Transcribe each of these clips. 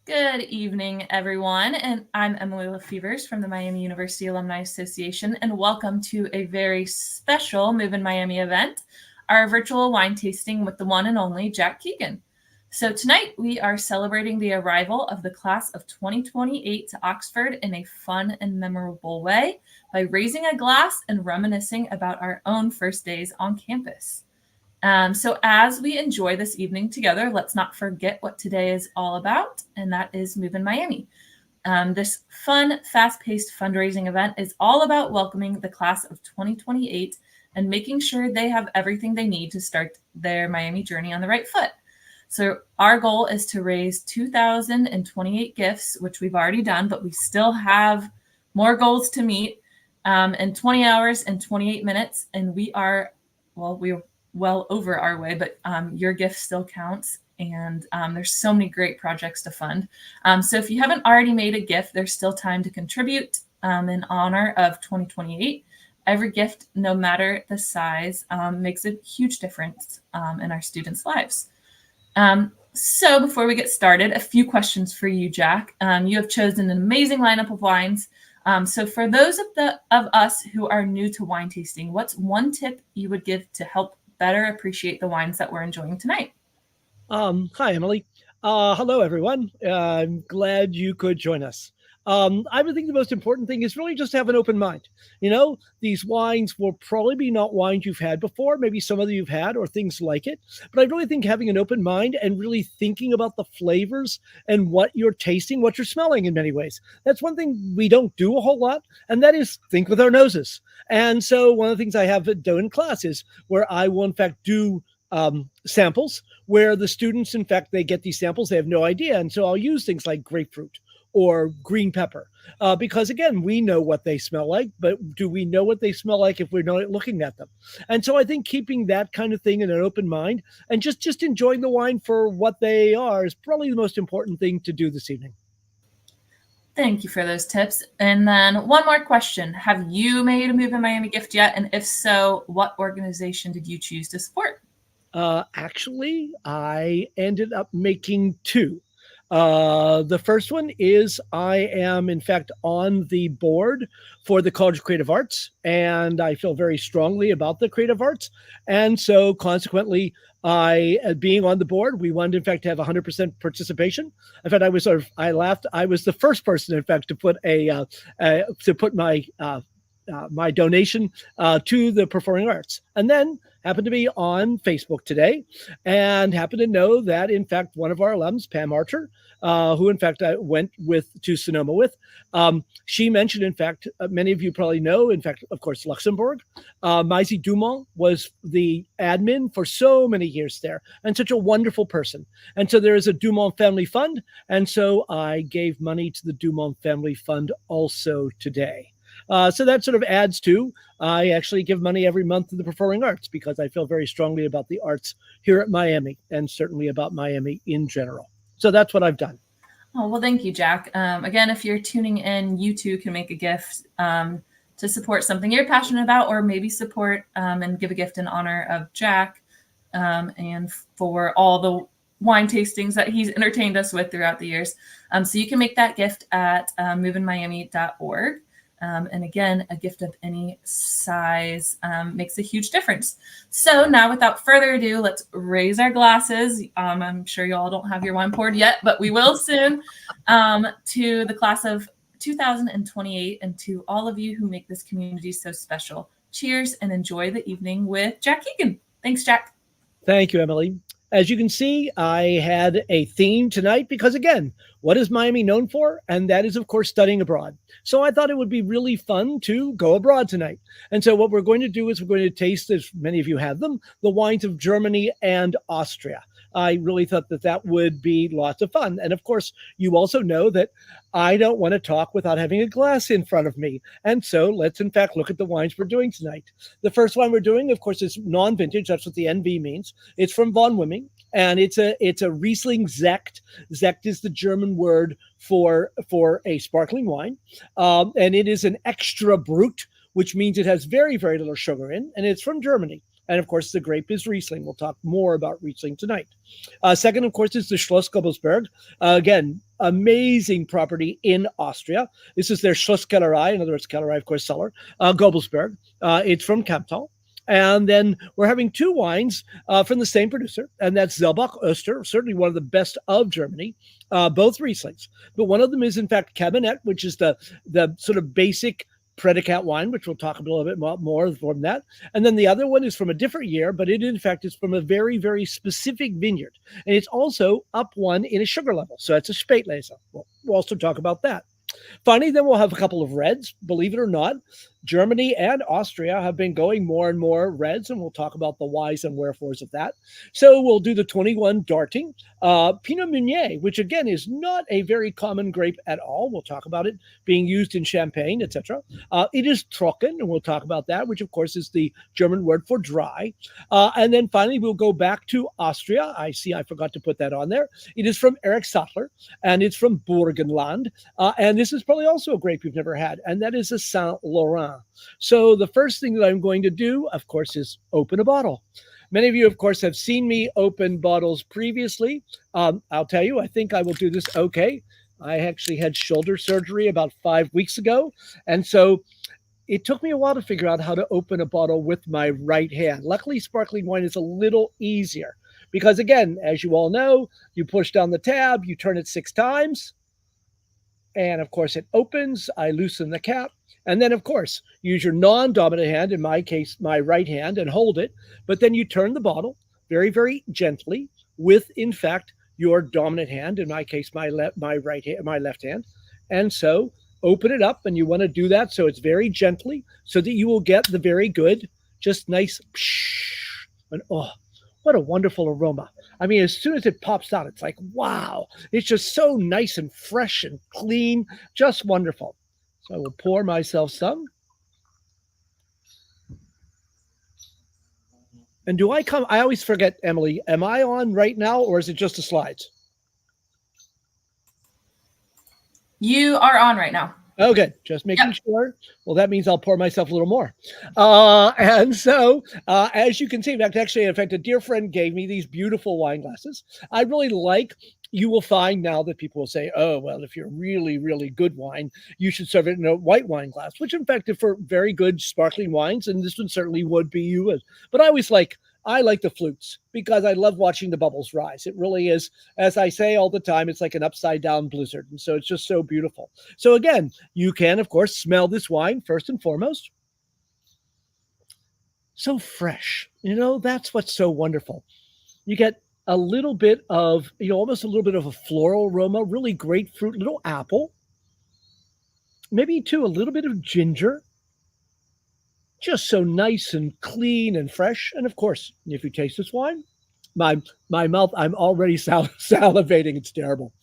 Good evening, everyone, and I'm Emily Lefevers from the Miami University Alumni Association, and welcome to a very special Move in Miami event, our virtual wine tasting with the one and only Jack Keegan. So tonight we are celebrating the arrival of the class of 2028 to Oxford in a fun and memorable way by raising a glass and reminiscing about our own first days on campus. So as we enjoy this evening together, let's not forget what today is all about, and that is Move in Miami. This fun, fast-paced fundraising event is all about welcoming the class of 2028 and making sure they have everything they need to start their Miami journey on the right foot. So our goal is to raise 2,028 gifts, which we've already done, but we still have more goals to meet in 20 hours and 28 minutes, and we're well over our way, but your gift still counts. And there's so many great projects to fund. So if you haven't already made a gift, there's still time to contribute in honor of 2028. Every gift, no matter the size, makes a huge difference in our students' lives. So before we get started, a few questions for you, Jack. You have chosen an amazing lineup of wines. So for those of us who are new to wine tasting, what's one tip you would give to help better appreciate the wines that we're enjoying tonight? Hi, Emily. Hello, everyone. I'm glad you could join us. I would think the most important thing is really just have an open mind. You know, these wines will probably be not wines you've had before, maybe some of them you've had or things like it. But I really think having an open mind and really thinking about the flavors and what you're tasting, what you're smelling in many ways. That's one thing we don't do a whole lot, and that is think with our noses. And so one of the things I have done in class is where I will, in fact, do samples where the students, in fact, they get these samples, they have no idea. And so I'll use things like grapefruit or green pepper because, again, we know what they smell like, but do we know what they smell like if we're not looking at them? And so I think keeping that kind of thing in an open mind and just enjoying the wine for what they are is probably the most important thing to do this evening. Thank you for those tips. And then one more question. Have you made a Move in Miami gift yet? And if so, what organization did you choose to support? Actually, I ended up making two. The first one is I am, in fact, on the board for the College of Creative Arts, and I feel very strongly about the creative arts. And so, consequently, being on the board, we wanted, in fact, to have 100% participation. In fact, I laughed. I was the first person, in fact, to put my donation to the performing arts, and then happened to be on Facebook today and happened to know that, in fact, one of our alums, Pam Archer, who, in fact, I went to Sonoma with, she mentioned, in fact, many of you probably know, in fact, of course, Luxembourg. Maisie Dumont was the admin for so many years there and such a wonderful person. And so there is a Dumont Family Fund. And so I gave money to the Dumont Family Fund also today. So that sort of adds to, I actually give money every month to the performing arts because I feel very strongly about the arts here at Miami and certainly about Miami in general. So that's what I've done. Oh, well, thank you, Jack. Again, if you're tuning in, you too can make a gift to support something you're passionate about, or maybe support and give a gift in honor of Jack and for all the wine tastings that he's entertained us with throughout the years. So you can make that gift at moveinmiami.org. And again, a gift of any size makes a huge difference. So now, without further ado, let's raise our glasses. I'm sure you all don't have your wine poured yet, but we will soon, to the class of 2028 and to all of you who make this community so special. Cheers and enjoy the evening with Jack Keegan. Thanks, Jack. Thank you, Emily. As you can see, I had a theme tonight because, again, what is Miami known for? And that is, of course, studying abroad. So I thought it would be really fun to go abroad tonight. And so what we're going to do is we're going to taste, as many of you have them, the wines of Germany and Austria. I really thought that that would be lots of fun. And of course, you also know that I don't want to talk without having a glass in front of me. And so let's, in fact, look at the wines we're doing tonight. The first wine we're doing, of course, is non-vintage. That's what the NV means. It's from Von Wimming, and it's a Riesling Sekt. Sekt is the German word for a sparkling wine. And it is an extra Brut, which means it has very, very little sugar in, and it's from Germany. And of course, the grape is Riesling. We'll talk more about Riesling tonight. Second, of course, is the Schloss Gobelsburg. Again, amazing property in Austria. This is their Schlosskellerei, in other words, Kellerei, of course, cellar, Gobelsburg. It's from Kamptal. And then we're having two wines from the same producer, and that's Selbach-Oster, certainly one of the best of Germany, both Rieslings. But one of them is, in fact, Kabinett, which is the sort of basic predicate wine, which we'll talk a little bit more from that. And then the other one is from a different year, but it, in fact, is from a very, very specific vineyard. And it's also up one in a sugar level. So it's a Spätlese. We'll also talk about that. Finally, then we'll have a couple of reds. Believe it or not, Germany and Austria have been going more and more reds, and we'll talk about the whys and wherefores of that. So we'll do the 21 Darting, Pinot Meunier, which again is not a very common grape at all. We'll talk about it being used in champagne, etc. It is Trocken, and we'll talk about that, which of course is the German word for dry. And then finally, we'll go back to Austria. I see I forgot to put that on there. It is from Erich Sattler, and it's from Burgenland. And this is probably also a grape you've never had, and that is a Saint Laurent. So the first thing that I'm going to do, of course, is open a bottle. Many of you, of course, have seen me open bottles previously. I'll tell you, I think I will do this okay. I actually had shoulder surgery about 5 weeks ago, and so it took me a while to figure out how to open a bottle with my right hand. Luckily, sparkling wine is a little easier because, again, as you all know, you push down the tab, you turn it 6 times, and of course it opens. I loosen the cap. And then, of course, use your non-dominant hand, in my case, my right hand, and hold it. But then you turn the bottle very, very gently with, in fact, your dominant hand, in my case, my left hand. And so open it up, and you want to do that so it's very gently so that you will get the very good, just nice, and oh, what a wonderful aroma. I mean, as soon as it pops out, it's like, wow, it's just so nice and fresh and clean, just wonderful. So I will pour myself some. And do I come? I always forget, Emily, am I on right now or is it just the slides? You are on right now. Okay, just making sure. Well, that means I'll pour myself a little more. And so, as you can see, in fact, a dear friend gave me these beautiful wine glasses. I really like. You will find now that people will say, oh, well, if you're really, really good wine, you should serve it in a white wine glass, which in fact, is for very good sparkling wines, and this one certainly would be you. But I like the flutes because I love watching the bubbles rise. It really is, as I say all the time, it's like an upside down blizzard. And so it's just so beautiful. So again, you can, of course, smell this wine first and foremost. So fresh, that's what's so wonderful. You get a little bit of, almost a little bit of a floral aroma, really grapefruit, little apple, maybe too, a little bit of ginger. Just so nice and clean and fresh. And of course, if you taste this wine, my mouth, I'm already salivating. It's terrible.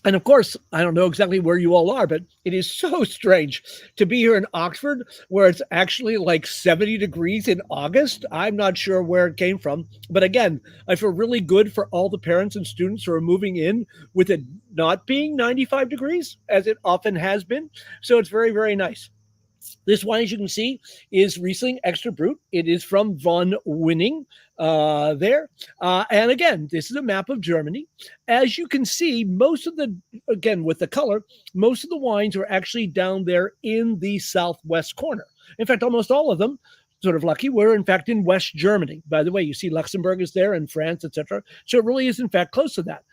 And of course, I don't know exactly where you all are, but it is so strange to be here in Oxford where it's actually like 70 degrees in August. I'm not sure where it came from. But again, I feel really good for all the parents and students who are moving in with it not being 95 degrees, as it often has been. So it's very, very nice. This wine, as you can see, is Riesling Extra Brut. It is from von Winning there. And again, this is a map of Germany. As you can see, most of again, with the color, most of the wines are actually down there in the southwest corner. In fact, almost all of them, sort of lucky, we're in fact in West Germany. By the way, you see Luxembourg is there and France, etc. So it really is in fact close to that.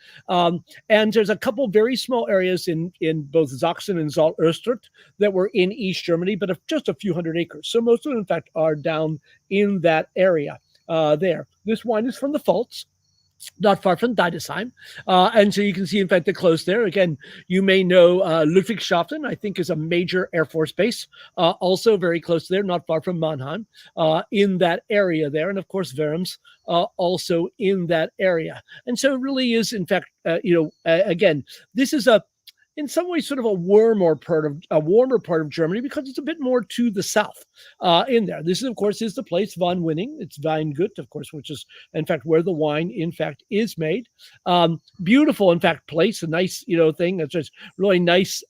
And there's a couple very small areas in both Sachsen and Zollöstert that were in East Germany, but just a few hundred acres. So most of them in fact are down in that area there. This wine is from the Pfalz, not far from Deidesheim. And so you can see, in fact, the close there. Again, you may know Ludwigshafen, I think, is a major Air Force base, also very close there, not far from Mannheim, in that area there. And of course, Worms, also in that area. And so it really is, in fact, again, this is in some ways, sort of a warmer part of Germany because it's a bit more to the south in there. This, of course, is the place von Winning. It's Weingut, of course, which is, in fact, where the wine, in fact, is made. Beautiful, in fact, place, a nice, thing. It's just really nice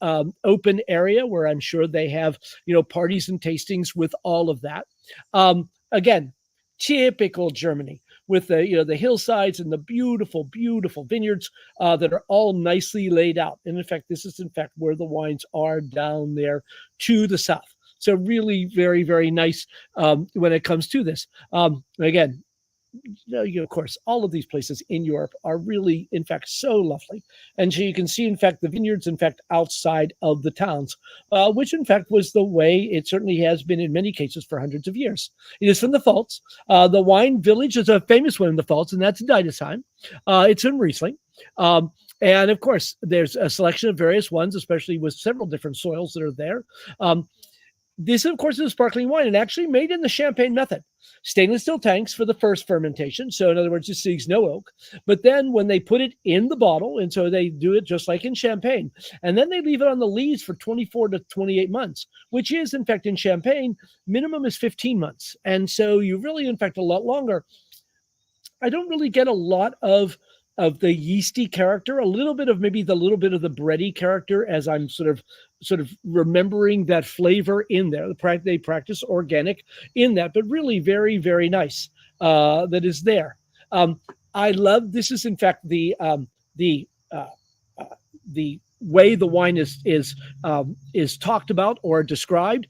open area where I'm sure they have, parties and tastings with all of that. Again, typical Germany with the hillsides and the beautiful, beautiful vineyards that are all nicely laid out. And in fact, this is in fact where the wines are down there to the south. So really very, very nice when it comes to this. Again, of course, all of these places in Europe are really, in fact, so lovely. And so you can see, in fact, the vineyards, in fact, outside of the towns, which, in fact, was the way it certainly has been in many cases for hundreds of years. It is from the Pfalz. The wine village is a famous one in the Pfalz, and that's Deidesheim. It's in Riesling. And, of course, there's a selection of various ones, especially with several different soils that are there. This, of course, is a sparkling wine and actually made in the champagne method. Stainless steel tanks for the first fermentation. So in other words, this sees no oak. But then when they put it in the bottle, and so they do it just like in champagne, and then they leave it on the lees for 24 to 28 months, which is, in fact, in champagne, minimum is 15 months. And so you really, in fact, a lot longer. I don't really get a lot of the yeasty character, a little bit of maybe the little bit of the bready character as I'm sort of remembering that flavor in there. They practice organic in that, but really very, very nice that is there. I love, this is in fact the way the wine is talked about or described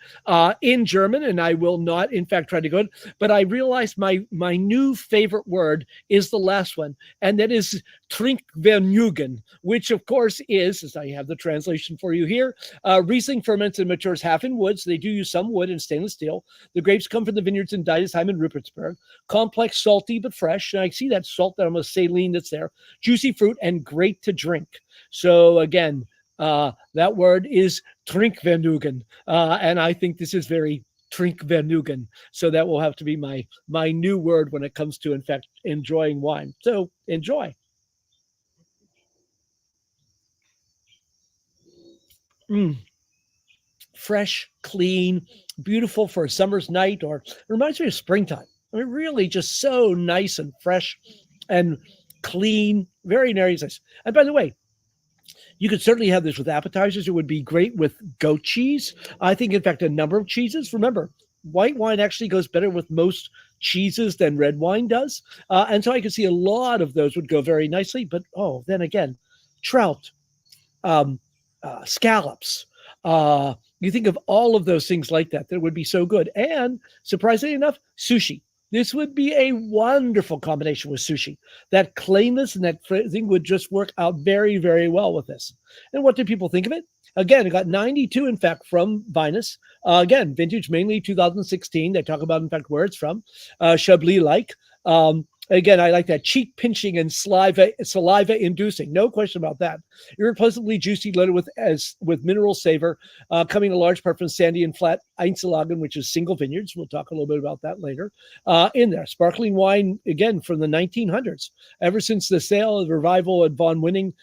in German, and I will not, in fact, try to go. But I realized my new favorite word is the last one, and that is Trinkvergnügen, which of course is, as I have the translation for you here, Riesling ferments and matures half in wood, so they do use some wood and stainless steel. The grapes come from the vineyards in Deidesheim and Rupertsberg. Complex, salty, but fresh. And I see that salt, that almost saline that's there. Juicy fruit and great to drink. So again, that word is Trinkvergnügen, and I think this is very Trinkvergnügen. So that will have to be my new word when it comes to, in fact, enjoying wine. So enjoy. Fresh, clean, beautiful for a summer's night, or it reminds me of springtime. I mean, really just so nice and fresh and clean, very nice. And by the way, you could certainly have this with appetizers. It would be great with goat cheese. I think, in fact, a number of cheeses. Remember, white wine actually goes better with most cheeses than red wine does. And so I could see a lot of those would go very nicely. But, then again, trout, scallops. You think of all of those things like that would be so good. And surprisingly enough, sushi. This would be a wonderful combination with sushi. That plainness and that thing would just work out very, very well with this. And what do people think of it? Again, it got 92, in fact, from Vinous. Again, vintage mainly 2016. They talk about, in fact, where it's from. Chablis-like. Again, I like that cheek pinching and saliva inducing. No question about that. Irreplaceably juicy, loaded with mineral savor, coming in large part from sandy and flat Einzellagen, which is single vineyards. We'll talk a little bit about that later. In there, sparkling wine, again, from the 1900s. Ever since the sale of revival at Von Winning,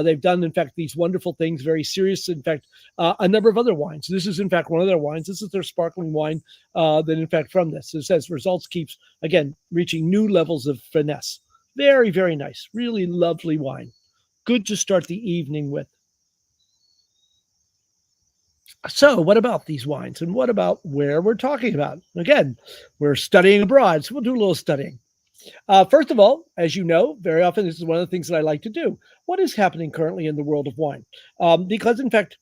they've done, in fact, these wonderful things, very serious. In fact, a number of other wines. This is, in fact, one of their wines. This is their sparkling wine that, in fact, from this. It says results keeps, again, reaching new levels of finesse. Very, very nice. Really lovely wine. Good to start the evening with. So what about these wines, and what about where we're talking about? Again, we're studying abroad, so we'll do a little studying. First of all, as you know, very often this is one of the things that I like to do. What is happening currently in the world of wine? Because, in fact,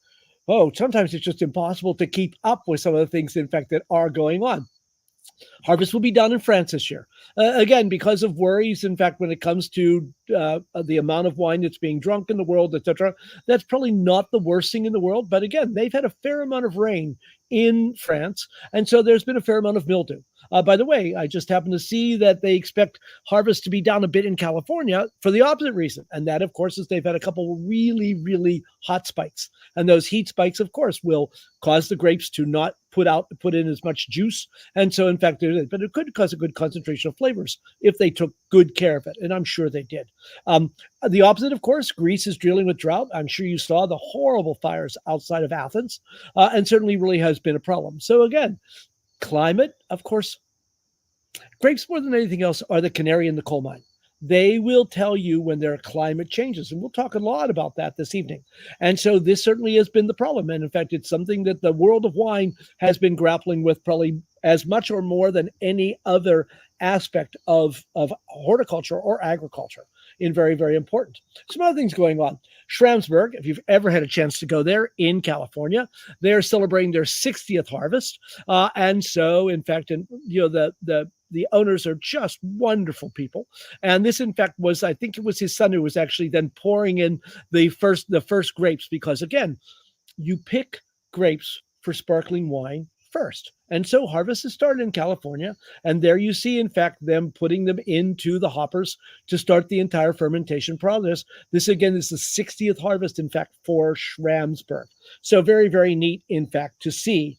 sometimes it's just impossible to keep up with some of the things, in fact, that are going on. Harvest will be done in France this year. Again, because of worries, in fact, when it comes to the amount of wine that's being drunk in the world, etc., that's probably not the worst thing in the world. But again, they've had a fair amount of rain in France, and so there's been a fair amount of mildew. By the way, I just happened to see that they expect harvest to be down a bit in California for the opposite reason. And that, of course, is they've had a couple of really, really hot spikes. And those heat spikes, of course, will cause the grapes to not put in as much juice. And so, in fact, but it could cause a good concentration of flavors if they took good care of it. And I'm sure they did. The opposite, of course, Greece is dealing with drought. I'm sure you saw the horrible fires outside of Athens, and certainly really has been a problem. So again, climate, of course, grapes more than anything else are the canary in the coal mine. they will tell you when there are climate changes. And we'll talk a lot about that this evening. And so this certainly has been the problem. And in fact, it's something that the world of wine has been grappling with probably as much or more than any other aspect of horticulture or agriculture in very, very important. Some other things going on. Schlossberg, if you've ever had a chance to go there in California, they're celebrating their 60th harvest. And so, in fact, the owners are just wonderful people. And this, in fact, was, I think it was his son who was actually then pouring in the first grapes, because again, you pick grapes for sparkling wine first. And so harvest has started in California. And there you see, in fact, them putting them into the hoppers to start the entire fermentation process. This, again, is the 60th harvest, in fact, for Schlossberg. So very, very neat, in fact, to see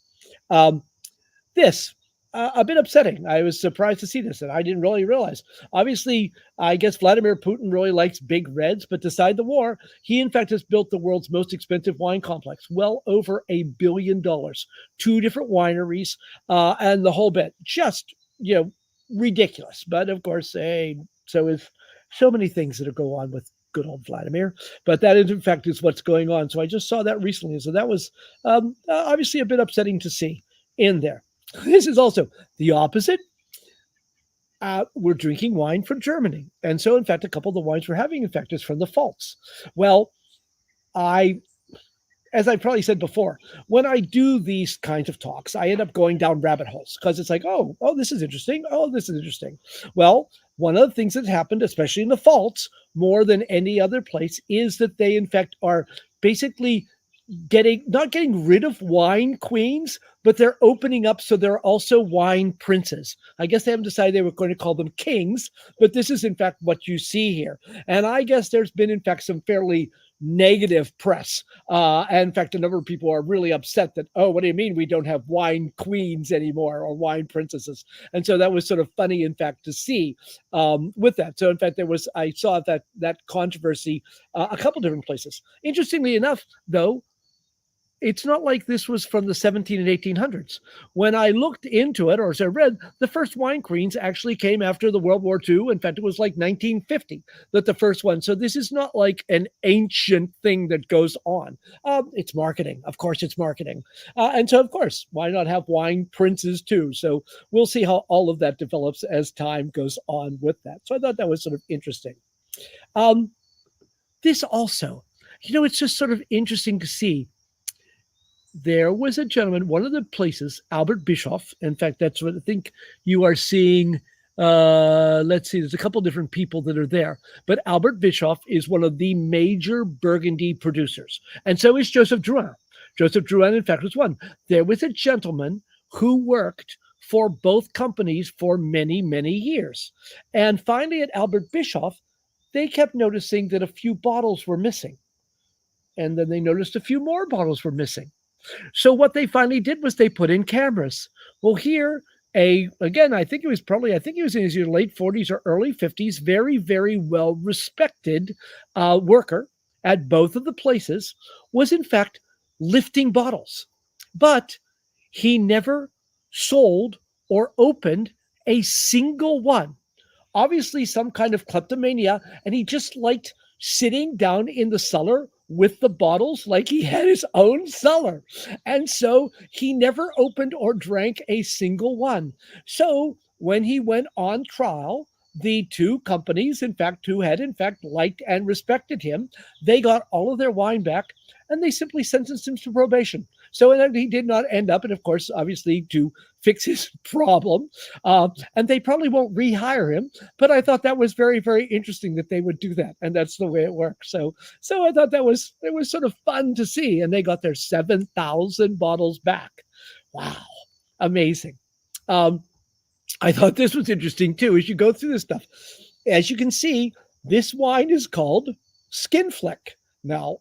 this. A bit upsetting. I was surprised to see this, and I didn't really realize. Obviously, I guess Vladimir Putin really likes big reds, but to decide the war, he in fact has built the world's most expensive wine complex, well over $1 billion, 2 different wineries, and the whole bit. Just, ridiculous. But of course, so is so many things that go on with good old Vladimir. But that, in fact, is what's going on. So I just saw that recently. So that was obviously a bit upsetting to see in there. This is also the opposite. We're drinking wine from Germany. And so, in fact, a couple of the wines we're having, in fact, is from the Pfalz. Well, as I probably said before, when I do these kinds of talks, I end up going down rabbit holes because it's like, oh, this is interesting. Oh, this is interesting. Well, one of the things that happened, especially in the Pfalz, more than any other place, is that they, in fact, are basically not getting rid of wine queens, but they're opening up so there are also wine princes. I guess they haven't decided they were going to call them kings, but this is in fact what you see here. And I guess there's been in fact some fairly negative press. And in fact, a number of people are really upset that, oh, what do you mean we don't have wine queens anymore or wine princesses? And so that was sort of funny, in fact, to see with that. So in fact, I saw that controversy a couple different places. Interestingly enough, though, it's not like this was from the 17 and 1800s. When I looked into it, or as I read, the first wine queens actually came after the World War II. In fact, it was like 1950 that the first one. So this is not like an ancient thing that goes on. It's marketing. Of course, it's marketing. And so, of course, why not have wine princes too? So we'll see how all of that develops as time goes on with that. So I thought that was sort of interesting. This also, it's just sort of interesting to see. There was a gentleman, one of the places, Albert Bischoff. In fact, that's what I think you are seeing. Let's see, there's a couple different people that are there. But Albert Bischoff is one of the major Burgundy producers. And so is Joseph Drouhin. Joseph Drouhin, in fact, was one. There was a gentleman who worked for both companies for many, many years. And finally, at Albert Bischoff, they kept noticing that a few bottles were missing. And then they noticed a few more bottles were missing. So what they finally did was they put in cameras. Well, here, again, I think he was in his late 40s or early 50s, very, very well respected worker at both of the places, was in fact lifting bottles. But he never sold or opened a single one. Obviously, some kind of kleptomania, and he just liked sitting down in the cellar with the bottles like he had his own cellar. And so he never opened or drank a single one. So when he went on trial, the two companies, in fact, who had in fact liked and respected him, they got all of their wine back and they simply sentenced him to probation. So he did not end up, and of course, obviously, to fix his problem. And they probably won't rehire him. But I thought that was very, very interesting that they would do that. And that's the way it works. So I thought it was sort of fun to see. And they got their 7,000 bottles back. Wow. Amazing. I thought this was interesting, too, as you go through this stuff. As you can see, this wine is called Skinflick. Now,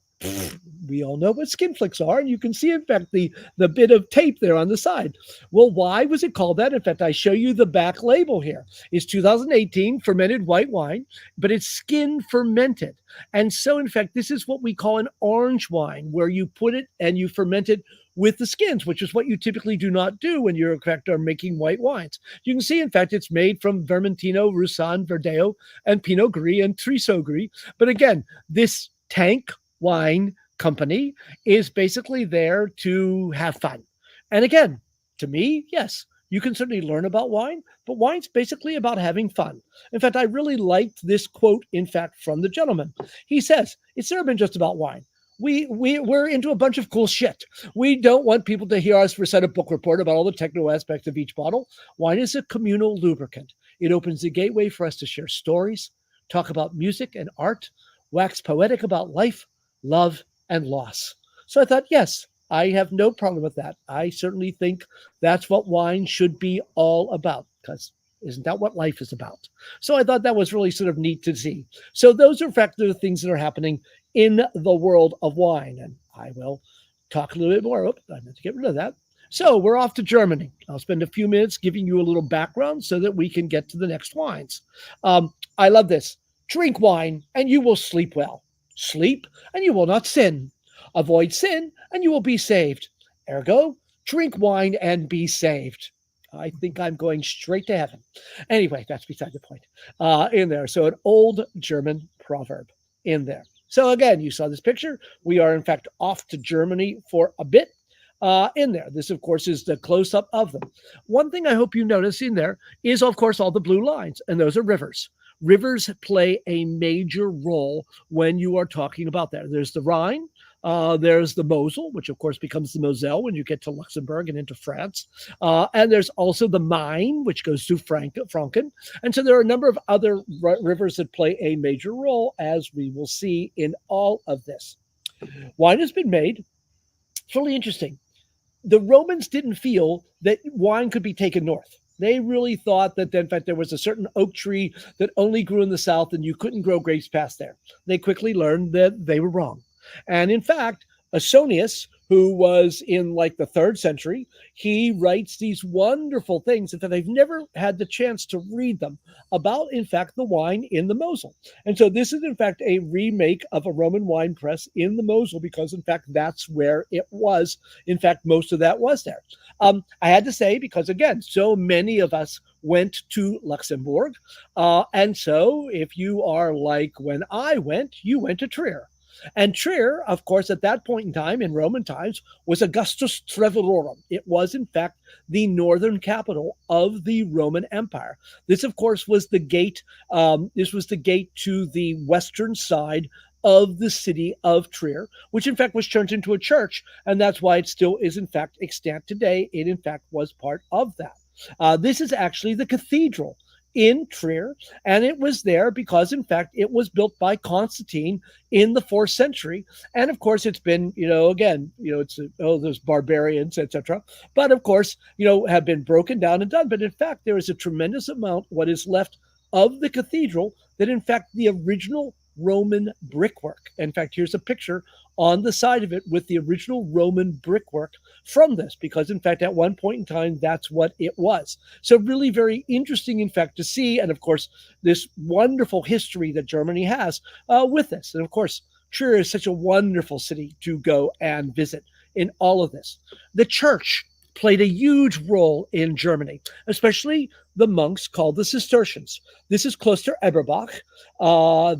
we all know what skin flicks are, and you can see, in fact, the bit of tape there on the side. Well, why was it called that? In fact, I show you the back label here. It's 2018 fermented white wine, but it's skin fermented. And so, in fact, this is what we call an orange wine, where you put it and you ferment it with the skins, which is what you typically do not do when you're in fact are making white wines. You can see, in fact, it's made from Vermentino, Roussanne, Verdeo, and Pinot Gris and Trousseau Gris. But again, this tank wine company is basically there to have fun. And again, to me, yes, you can certainly learn about wine, but wine's basically about having fun. In fact, I really liked this quote, in fact, from the gentleman. He says, it's never been just about wine. We're into a bunch of cool shit. We don't want people to hear us recite a book report about all the techno aspects of each bottle. Wine is a communal lubricant. It opens the gateway for us to share stories, talk about music and art, wax poetic about life, love, and loss. So I thought, yes, I have no problem with that. I certainly think that's what wine should be all about, because isn't that what life is about? So I thought that was really sort of neat to see. So those are, in fact, the things that are happening in the world of wine. And I will talk a little bit more. I meant to get rid of that. So we're off to Germany. I'll spend a few minutes giving you a little background so that we can get to the next wines. I love this. Drink wine and you will sleep well. Sleep and you will not sin. Avoid sin and you will be saved. Ergo, drink wine and be saved. I think I'm going straight to heaven. Anyway, that's beside the point in there. So an old German proverb in there. So again, you saw this picture. We are, in fact, off to Germany for a bit in there. This, of course, is the close-up of them. One thing I hope you notice in there is, of course, all the blue lines, and those are rivers. Rivers play a major role when you are talking about that. There's the Rhine. There's the Mosel, which of course becomes the Moselle when you get to Luxembourg and into France. And there's also the Main, which goes through Franken. And so there are a number of other rivers that play a major role, as we will see in all of this. Wine has been made. It's really interesting. The Romans didn't feel that wine could be taken north. They really thought that, in fact, there was a certain oak tree that only grew in the south and you couldn't grow grapes past there. They quickly learned that they were wrong. And in fact, Ausonius, who was in like the 3rd century, he writes these wonderful things. In fact, I've never had the chance to read them about, in fact, the wine in the Mosel. And so this is, in fact, a remake of a Roman wine press in the Mosel because, in fact, that's where it was. In fact, most of that was there. I had to say, because, again, so many of us went to Luxembourg. And so if you are like when I went, you went to Trier. And Trier, of course, at that point in time, in Roman times, was Augustus Treverorum. It was, in fact, the northern capital of the Roman Empire. This, of course, was the gate. This was the gate to the western side of the city of Trier, which, in fact, was turned into a church. And that's why it still is, in fact, extant today. It, in fact, was part of that. This is actually the cathedral in Trier, and it was there because, in fact, it was built by Constantine in the 4th century. And of course, it's been, it's those barbarians, etc. But of course, have been broken down and done. But in fact, there is a tremendous amount what is left of the cathedral that, in fact, the original Roman brickwork. In fact, here's a picture on the side of it with the original Roman brickwork from this, because in fact, at one point in time, that's what it was. So really very interesting, in fact, to see. And of course, this wonderful history that Germany has with this. And of course, Trier is such a wonderful city to go and visit in all of this. The church played a huge role in Germany, especially the monks called the Cistercians. This is Kloster Eberbach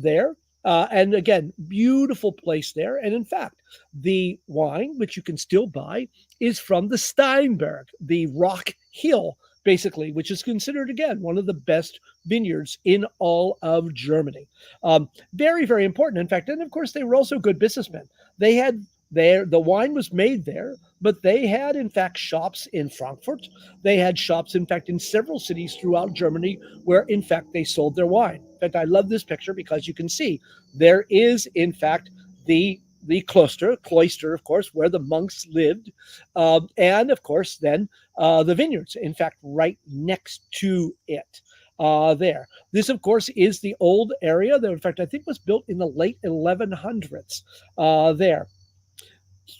there. And again, beautiful place there. And in fact, the wine, which you can still buy, is from the Steinberg, the rock hill, basically, which is considered, again, one of the best vineyards in all of Germany. Very, very important, in fact. And of course, they were also good businessmen. They had the wine was made there, but they had, in fact, shops in Frankfurt. They had shops, in fact, in several cities throughout Germany where, in fact, they sold their wine. In fact, I love this picture because you can see there is, in fact, the cloister, of course, where the monks lived. And, of course, then the vineyards, in fact, right next to it. There. This, of course, is the old area that, in fact, I think was built in the late 1100s there.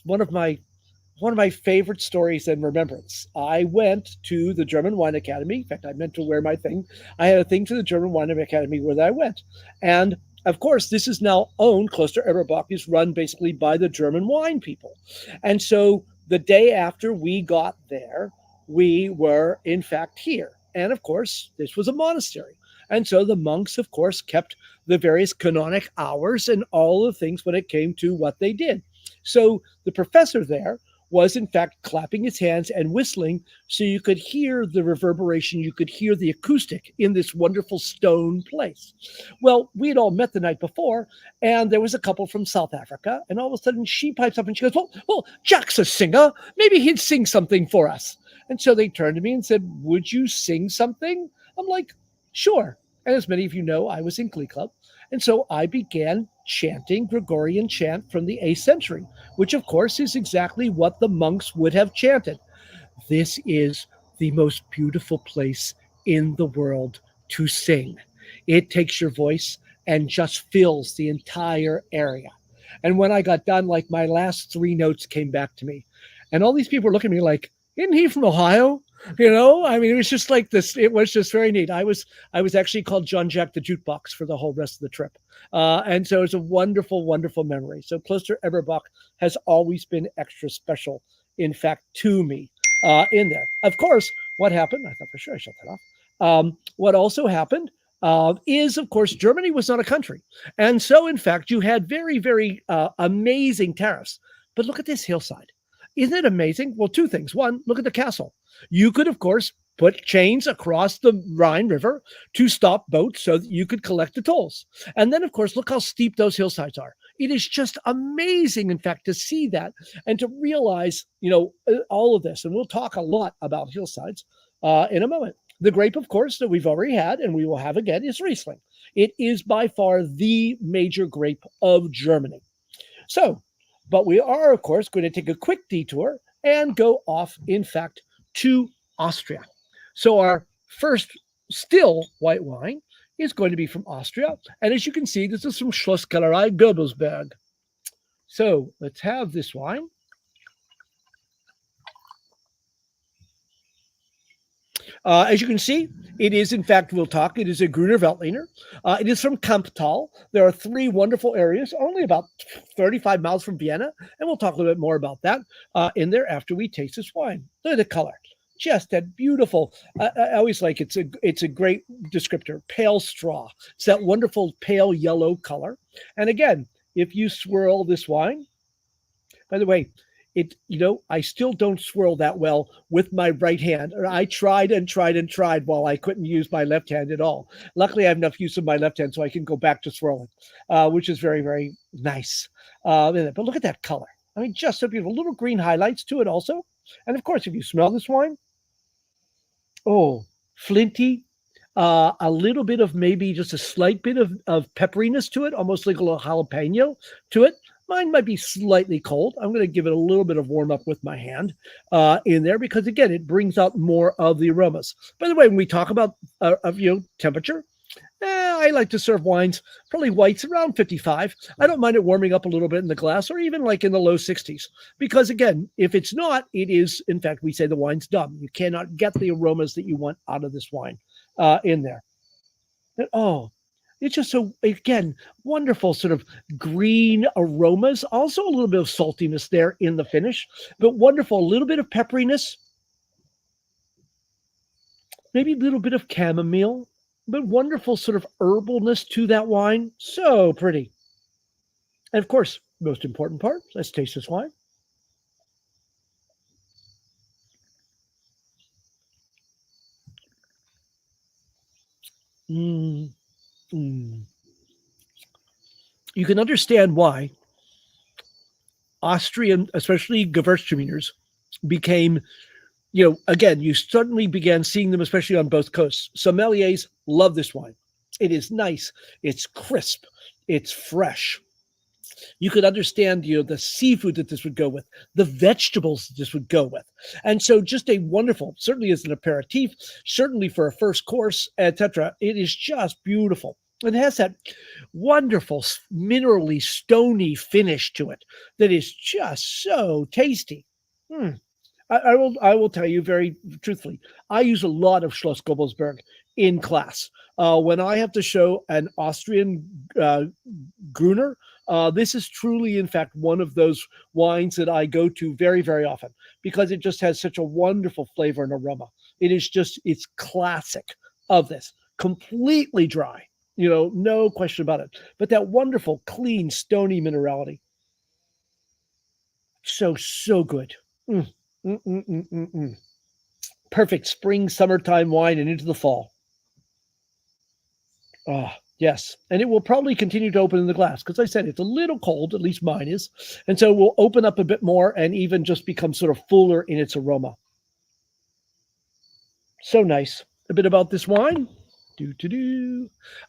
One of my favorite stories and remembrance. I went to the German Wine Academy. In fact, I meant to wear my thing. I had a thing to the German Wine Academy where I went. And of course, this is now owned. Kloster Eberbach is run basically by the German wine people. And so The day after we got there, we were in fact here. And of course, this was a monastery. And so the monks, of course, kept the various canonic hours and all the things when it came to what they did. So the professor there was in fact clapping his hands and whistling so you could hear the reverberation, you could hear the acoustic in this wonderful stone place. Well, we had all met the night before, and there was a couple from South Africa, and all of a sudden she pipes up and she goes, well, Jack's a singer. Maybe he'd sing something for us. And so they turned to me and said, would you sing something? I'm like, sure. And as many of you know, I was in Glee Club. And so I began chanting Gregorian chant from the 8th century, which of course is exactly what the monks would have chanted. This is the most beautiful place in the world to sing. It takes your voice and just fills the entire area. And when I got done, like my last 3 notes came back to me. And all these people were looking at me like, isn't he from Ohio? I mean, it was just like this. It was just very neat. I was actually called John Jack the Jukebox for the whole rest of the trip. And so it's a wonderful, wonderful memory. So Kloster Eberbach has always been extra special, in fact, to me in there. Of course, what happened, I thought for sure I shut that off. What also happened is, of course, Germany was not a country. And so, in fact, you had very, very amazing terrace. But look at this hillside. Isn't it amazing? Well, 2 things. One, look at the castle. You could, of course, put chains across the Rhine River to stop boats so that you could collect the tolls. And then, of course, look how steep those hillsides are. It is just amazing, in fact, to see that and to realize, all of this. And we'll talk a lot about hillsides in a moment. The grape, of course, that we've already had and we will have again is Riesling. It is by far the major grape of Germany. So, but we are, of course, going to take a quick detour and go off, in fact, to Austria. So our first still white wine is going to be from Austria. And as you can see, this is from Schlosskellerei Gobelsburg. So let's have this wine. As you can see, it is, in fact, we'll talk, it is a Gruner Veltliner. It is from Kamptal. There are 3 wonderful areas, only about 35 miles from Vienna, and we'll talk a little bit more about that in there after we taste this wine. Look at the color. Just that beautiful, I always like it's a great descriptor, pale straw. It's that wonderful pale yellow color. And again, if you swirl this wine, by the way, I still don't swirl that well with my right hand. I tried and tried and tried while I couldn't use my left hand at all. Luckily, I have enough use of my left hand so I can go back to swirling, which is very, very nice. But look at that color. I mean, just so beautiful. Little green highlights to it also. And of course, if you smell this wine, flinty, a little bit of maybe just a slight bit of pepperiness to it, almost like a little jalapeno to it. Mine might be slightly cold. I'm going to give it a little bit of warm up with my hand in there because, again, it brings out more of the aromas. By the way, when we talk about temperature, I like to serve wines, probably whites around 55. I don't mind it warming up a little bit in the glass or even like in the low 60s. Because, again, if it's not, it is, in fact, we say the wine's dumb. You cannot get the aromas that you want out of this wine in there. And, it's just so, again, wonderful sort of green aromas. Also a little bit of saltiness there in the finish, but wonderful. A little bit of pepperiness. Maybe a little bit of chamomile, but wonderful sort of herbalness to that wine. So pretty. And of course, most important part, let's taste this wine. You can understand why Austrian, especially Gewürztraminers, became, again, you suddenly began seeing them, especially on both coasts. Sommeliers love this wine. It is nice. It's crisp. It's fresh. You could understand, the seafood that this would go with, the vegetables that this would go with. And so just a wonderful, certainly as an aperitif, certainly for a first course, etc. It is just beautiful. It has that wonderful, minerally, stony finish to it that is just so tasty. I will tell you very truthfully, I use a lot of Schloss Gobelsburg in class. When I have to show an Austrian Gruner, this is truly, in fact, one of those wines that I go to very, very often because it just has such a wonderful flavor and aroma. It's classic of this, completely dry, no question about it. But that wonderful, clean, stony minerality. So good. Mm, mm, mm, mm, mm, mm. Perfect spring, summertime wine and into the fall. Ah, yes. And it will probably continue to open in the glass because I said it's a little cold, at least mine is. And so we'll open up a bit more and even just become sort of fuller in its aroma. So nice. A bit about this wine.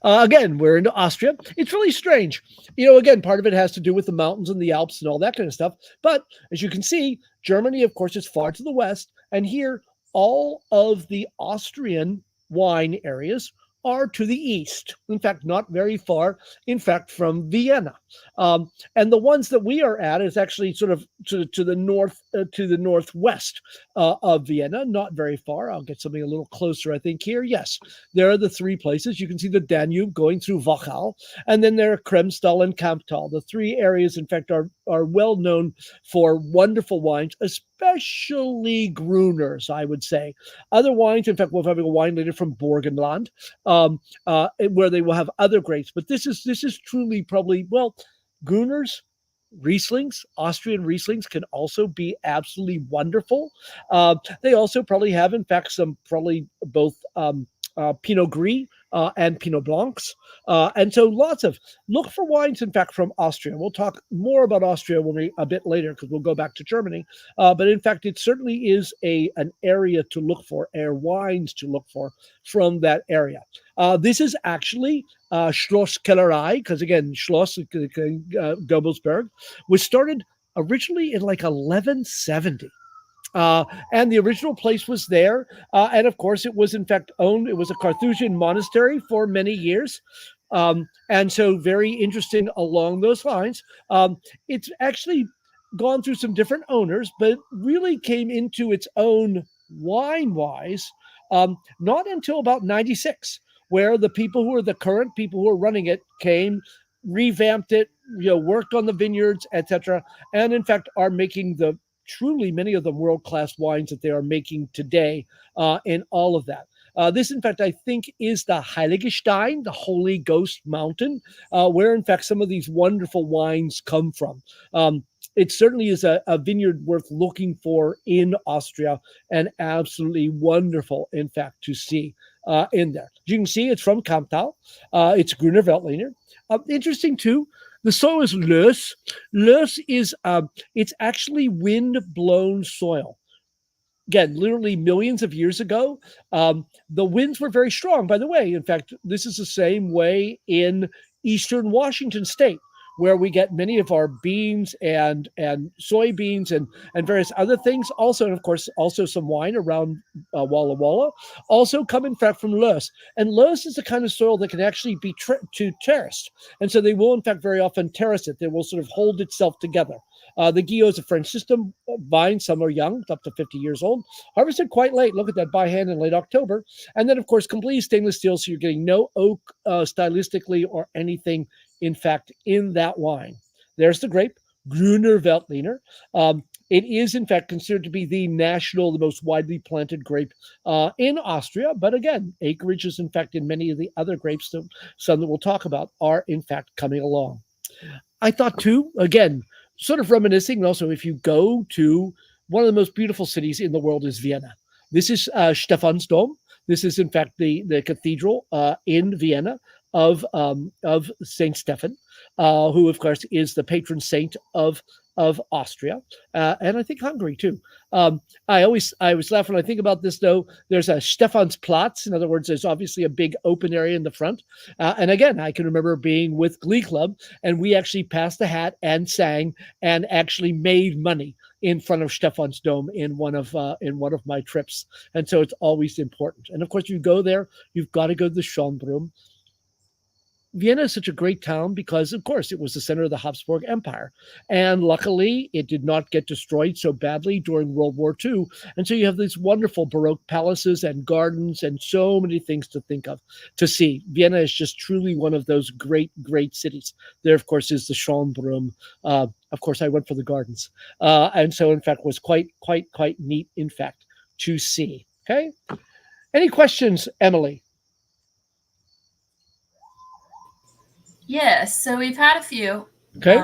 Again, we're into Austria. It's really strange. Again, part of it has to do with the mountains and the Alps and all that kind of stuff. But as you can see, Germany, of course, is far to the west. And here, all of the Austrian wine areas are to the east. In fact, not very far, in fact, from Vienna. And the ones that we are at is actually sort of to the north, to the northwest of Vienna, not very far. I'll get something a little closer, I think, here. Yes, there are the three places. You can see the Danube going through Wachau, and then there are Kremstal and Kamptal. The three areas, in fact, are well known for wonderful wines, especially Gruners, I would say. Other wines, in fact, we're having a wine later from Burgenland, where they will have other grapes. But this is truly probably, well, Gruners, Rieslings, Austrian Rieslings can also be absolutely wonderful. They also probably have, in fact, some probably both Pinot Gris and Pinot Blancs. And so look for wines, in fact, from Austria. We'll talk more about Austria a bit later because we'll go back to Germany. But in fact, it certainly is an area to look for, wines to look for from that area. This is actually Schlosskellerei, because again, Schloss, Gobelsburg, was started originally in like 1170. And the original place was there. And of course, it was in fact owned. It was a Carthusian monastery for many years. And so very interesting along those lines. It's actually gone through some different owners, but really came into its own wine-wise not until about 96, where the people who are the current people who are running it came, revamped it, worked on the vineyards, etc. And in fact, are making truly many of the world-class wines that they are making today in all of that. This, in fact, I think is the Heilige Stein, the Holy Ghost Mountain, where, in fact, some of these wonderful wines come from. It certainly is a vineyard worth looking for in Austria and absolutely wonderful, in fact, to see in there. As you can see, it's from Kamptal. It's Gruner Veltliner. Interesting, too. The soil is loess. Loess is, it's actually wind-blown soil. Again, literally millions of years ago, the winds were very strong, by the way. In fact, this is the same way in eastern Washington state, where we get many of our beans and soybeans and various other things. Also, and of course, also some wine around Walla Walla, also come in fact from loess. And loess is the kind of soil that can actually be terraced. And so they will in fact very often terrace it. They will sort of hold itself together. The Guillot is a French system vine. Some are young, up to 50 years old. Harvested quite late. Look at that, by hand in late October. And then, of course, completely stainless steel. So you're getting no oak stylistically or anything, in fact, in that wine. There's the grape, Gruner Veltliner. It is, in fact, considered to be the most widely planted grape in Austria. But again, acreage is, in fact, in many of the other grapes, some that we'll talk about, are, in fact, coming along. I thought, too, again, sort of reminiscing. And also, if you go to one of the most beautiful cities in the world is Vienna. This is Stephansdom. This is, in fact, the cathedral in Vienna of Saint Stephen, who, of course, is the patron saint of Austria, and I think Hungary too. I always laugh when I think about this, though. There's a Stephansplatz. In other words, there's obviously a big open area in the front. And again, I can remember being with Glee Club, and we actually passed the hat and sang and actually made money in front of Stephansdom in one of my trips. And so it's always important. And of course, you go there, you've got to go to the Schönbrunn. Vienna is such a great town because, of course, it was the center of the Habsburg Empire. And luckily, it did not get destroyed so badly during World War II. And so you have these wonderful Baroque palaces and gardens and so many things to think of, to see. Vienna is just truly one of those great, great cities. There, of course, is the Schönbrunn. Of course, I went for the gardens. And so, in fact, was quite neat, in fact, to see. Okay. Any questions, Emily? Yes, so we've had a few. Okay.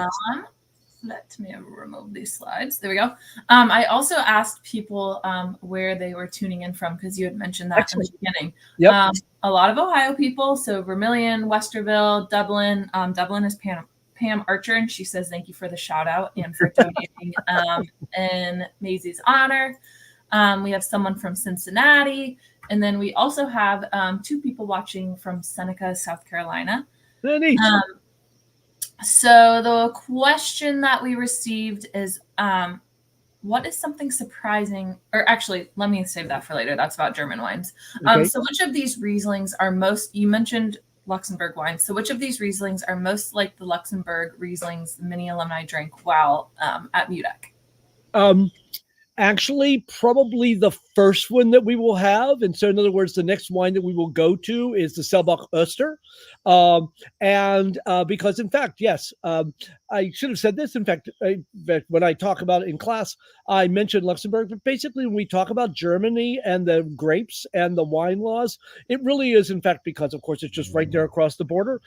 Let me remove these slides. There we go. I also asked people where they were tuning in from, because you had mentioned that Excellent. in the beginning. Yep. A lot of Ohio people, so Vermilion, Westerville, Dublin. Dublin is Pam Archer, and she says thank you for the shout out and for donating in Maisie's honor. We have someone from Cincinnati, and then we also have 2 people watching from Seneca, South Carolina. Neat. So the question that we received is, what is something surprising? Or actually, let me save that for later. That's about German wines. Okay. So which of these Rieslings are most, you mentioned Luxembourg wines. So which of these Rieslings are most like the Luxembourg Rieslings many alumni drank while at Munich? Actually, probably the first one that we will have. And so, in other words, the next wine that we will go to is the Selbach-Oster. Because, in fact, yes, I should have said this. In fact, when I talk about it in class, I mentioned Luxembourg. But basically, when we talk about Germany and the grapes and the wine laws, it really is, in fact, because, of course, it's just right there across the border.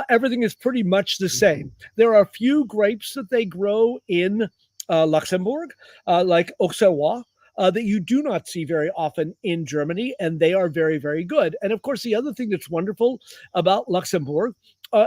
Everything is pretty much the same. There are a few grapes that they grow in Luxembourg, like Auxerrois, that you do not see very often in Germany, and they are very, very good. And of course, the other thing that's wonderful about Luxembourg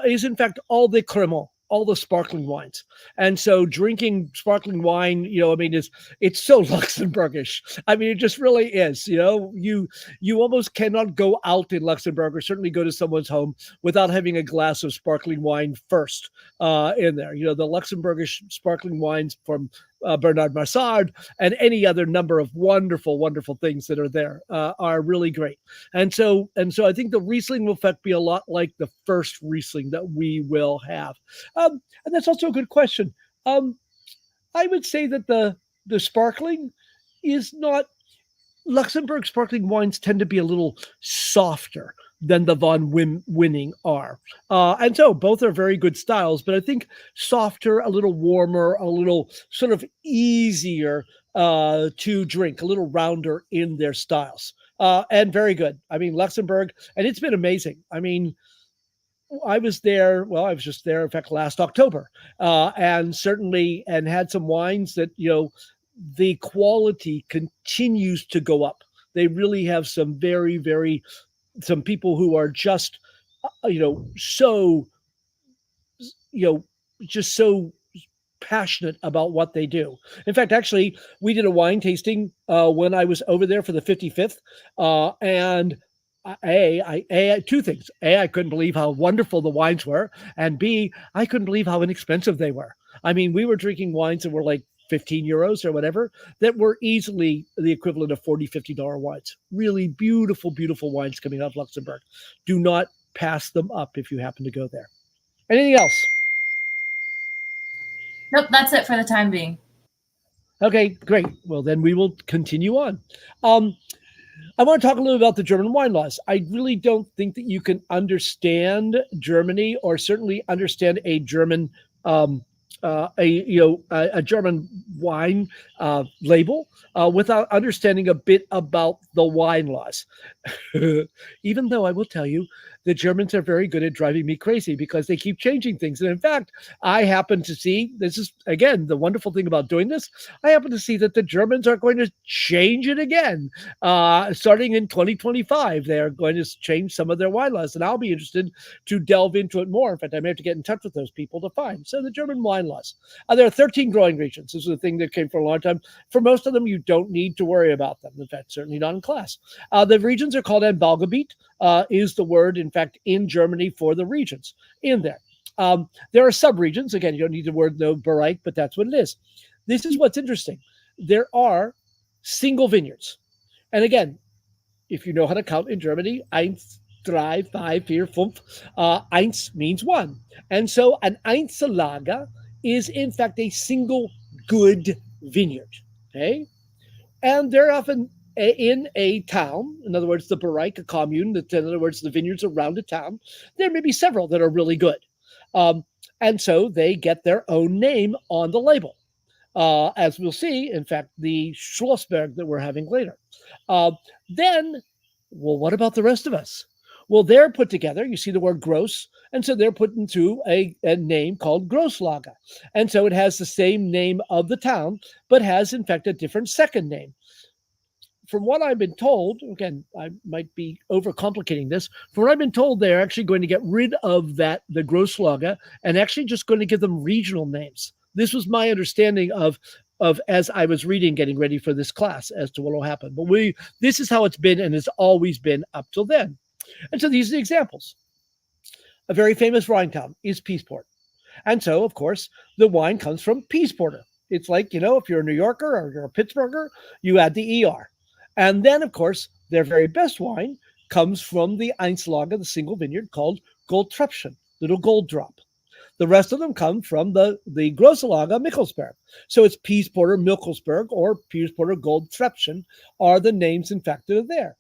is, in fact, all the Cremant, all the sparkling wines. And so drinking sparkling wine, it's so Luxembourgish. I mean, it just really is. You almost cannot go out in Luxembourg or certainly go to someone's home without having a glass of sparkling wine first in there. The Luxembourgish sparkling wines from Bernard Massard and any other number of wonderful, wonderful things that are there are really great. And so I think the Riesling will, in fact, be a lot like the first Riesling that we will have. And that's also a good question. I would say that the sparkling is not. Luxembourg sparkling wines tend to be a little softer than the von Winning are. And so both are very good styles, but I think softer, a little warmer, a little sort of easier to drink, a little rounder in their styles. And very good. I mean, Luxembourg, and it's been amazing. I mean, I was just there, in fact, last October, and had some wines that, the quality continues to go up. They really have some very, very, some people who are just, just so passionate about what they do. In fact, actually, we did a wine tasting when I was over there for the 55th, and two things. A, I couldn't believe how wonderful the wines were, and B, I couldn't believe how inexpensive they were. I mean, we were drinking wines that were like 15 euros or whatever, that were easily the equivalent of $40, $50 wines. Really beautiful, beautiful wines coming out of Luxembourg. Do not pass them up if you happen to go there. Anything else? Nope, that's it for the time being. Okay, great. Well, then we will continue on. I want to talk a little about the German wine laws. I really don't think that you can understand Germany, or certainly understand a German a German wine label without understanding a bit about the wine laws. Even though I will tell you, the Germans are very good at driving me crazy because they keep changing things. And in fact, I happen to see, this is, again, the wonderful thing about doing this, I happen to see that the Germans are going to change it again. Starting in 2025, they're going to change some of their wine laws. And I'll be interested to delve into it more. In fact, I may have to get in touch with those people to find. So the German wine laws. There are 13 growing regions. This is a thing that came for a long time. For most of them, you don't need to worry about them. In fact, certainly not in class. The regions are called Anbaugebiet, is the word, in fact, in Germany for the regions in there. There are sub-regions. Again, you don't need the word no Bereich, but that's what it is. This is what's interesting. There are single vineyards. And again, if you know how to count in Germany, 1, drei, five, vier, fünf. Eins means one. And so an Einzellage is, in fact, a single good vineyard. Okay? And they're often in a town, in other words, the Bereich, a commune, in other words, the vineyards around a town. There may be several that are really good. Um, and so they get their own name on the label. As we'll see, in fact, the Schlosberg that we're having later. Then, well, what about the rest of us? Well, they're put together. You see the word gross. And so they're put into a name called Grosslage. And so it has the same name of the town, but has, in fact, a different second name. From what I've been told, again, I might be overcomplicating this. From what I've been told, they're actually going to get rid of the Grosslage and actually just going to give them regional names. This was my understanding of as I was reading, getting ready for this class as to what will happen. But this is how it's been and has always been up till then. And so these are the examples. A very famous wine town is Peaceport. And so, of course, the wine comes from Peaceporter. It's like, if you're a New Yorker or you're a Pittsburgher, you add the ER. And then, of course, their very best wine comes from the Einzellage, the single vineyard called Goldtröpfchen, little gold drop. The rest of them come from the Grosslage Michelsberg. So it's Peaceporter Michelsberg or Peaceporter Goldtröpfchen are the names, in fact, that are there.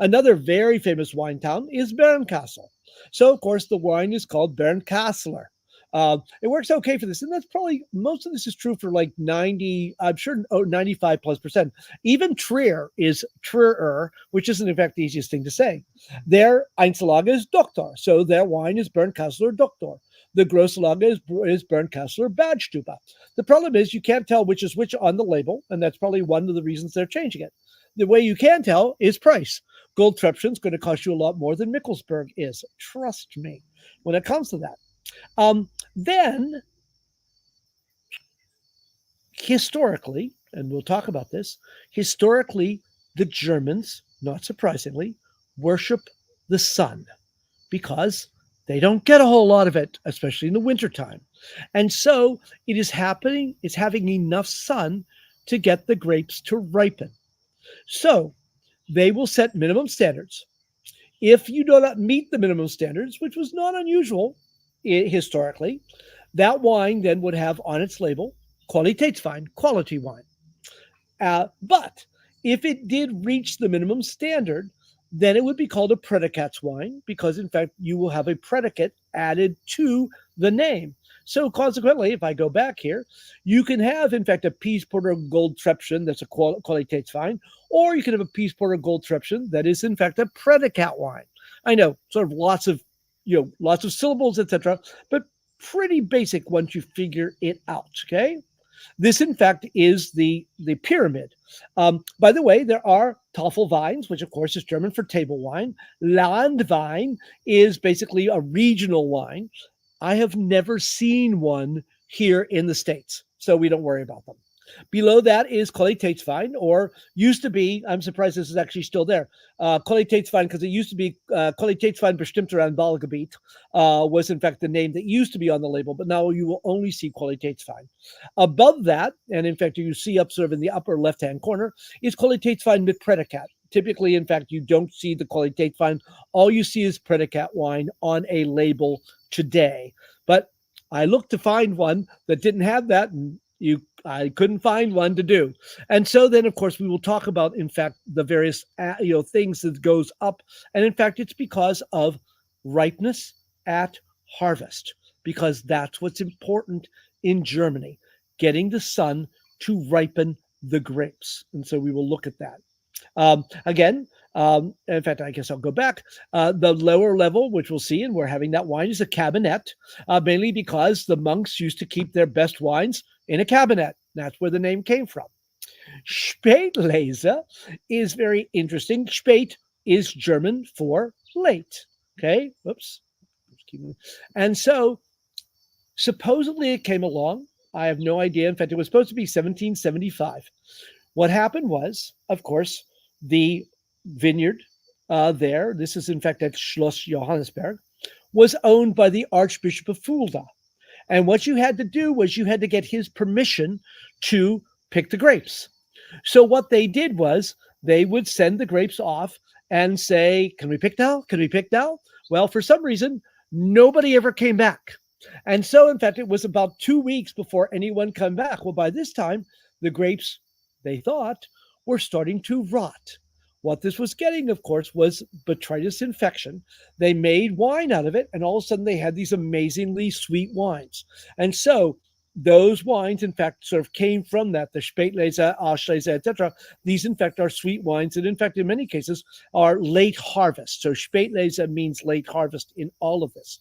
Another very famous wine town is Bernkastel. So, of course, the wine is called Bernkasseler. It works okay for this. And that's probably, most of this is true for like 90, I'm sure 95+%. Even Trier is Trierer, which isn't in fact the easiest thing to say. Their Einzellage is Doktor. So their wine is Bernkasseler Doktor. The Grosslage is Bernkasseler Badstube. The problem is you can't tell which is which on the label. And that's probably one of the reasons they're changing it. The way you can tell is price. Goldtröpfchen is going to cost you a lot more than Michelsberg is. Trust me when it comes to that. Then, historically, and we'll talk about this, historically, the Germans, not surprisingly, worship the sun because they don't get a whole lot of it, especially in the wintertime. And so it's having enough sun to get the grapes to ripen. So they will set minimum standards. If you do not meet the minimum standards, which was not unusual historically, that wine then would have on its label Qualitätswein, quality wine. But if it did reach the minimum standard, then it would be called a Prädikatswein because, in fact, you will have a predicate added to the name. So consequently, if I go back here, you can have, in fact, a Peaceporter Goldtröpfchen that's a Qualitätswein, or you can have a Peaceporter Goldtröpfchen that is, in fact, a Prädikat wine. I know, sort of lots of syllables, etc., but pretty basic once you figure it out, okay? This, in fact, is the pyramid. By the way, there are Tafelweins, which, of course, is German for table wine. Landwein is basically a regional wine. I have never seen one here in the States, so we don't worry about them. Below that is Qualitätswein, or used to be, I'm surprised this is actually still there, Qualitätswein, because it used to be Qualitätswein bestimmter Anbaugebiet, was in fact the name that used to be on the label, but now you will only see Qualitätswein. Above that, and in fact you see up sort of in the upper left-hand corner, is Qualitätswein mit Prädikat. Typically, in fact, you don't see the Qualitätswein. All you see is Prädikat wine on a label today. But I looked to find one that didn't have that, and I couldn't find one to do. And so then, of course, we will talk about, in fact, the various things that goes up. And in fact, it's because of ripeness at harvest, because that's what's important in Germany, getting the sun to ripen the grapes. And so we will look at that. Again, in fact, I guess I'll go back. The lower level, which we'll see, and we're having that wine, is a Kabinett, mainly because the monks used to keep their best wines in a Kabinett. That's where the name came from. Spätlese is very interesting. Spät is German for late. Okay, whoops. And so supposedly it came along. I have no idea. In fact, it was supposed to be 1775. What happened was, of course, the vineyard there, this is in fact at Schloss Johannesberg, was owned by the Archbishop of Fulda. And what you had to do was you had to get his permission to pick the grapes. So what they did was they would send the grapes off and say, can we pick now? Can we pick now? Well, for some reason, nobody ever came back. And so, in fact, it was about 2 weeks before anyone came back. Well, by this time, the grapes, they thought, were starting to rot. What this was getting, of course, was botrytis infection. They made wine out of it, and all of a sudden they had these amazingly sweet wines. And so those wines, in fact, sort of came from that, the Spätlese, Auslese, etc. These, in fact, are sweet wines, and in fact, in many cases, are late harvest. So Spätlese means late harvest in all of this.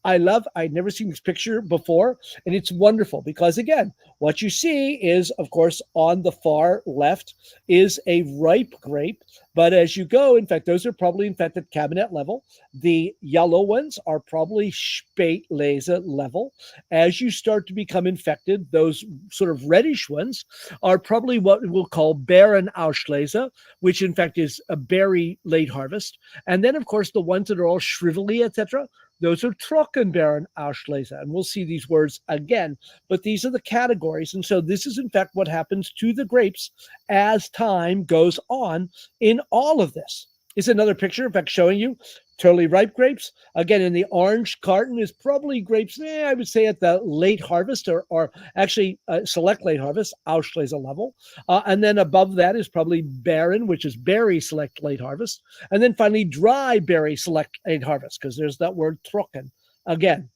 I'd never seen this picture before, and it's wonderful because, again, what you see is, of course, on the far left is a ripe grape. But as you go, in fact, those are probably, in fact, at Kabinett level. The yellow ones are probably Spätlese level. As you start to become infected, those sort of reddish ones are probably what we'll call Barren Auslese, which, in fact, is a berry late harvest. And then, of course, the ones that are all shrivelly, etc., those are Trocken Barren Auslese. And we'll see these words again, but these are the categories. And so this is, in fact, what happens to the grapes as time goes on in all of this. Is another picture, in fact, showing you totally ripe grapes. Again, in the orange carton is probably grapes, I would say at the late harvest or actually select late harvest, Auslese level. And then above that is probably barren, which is berry select late harvest. And then finally dry berry select late harvest, because there's that word trocken again.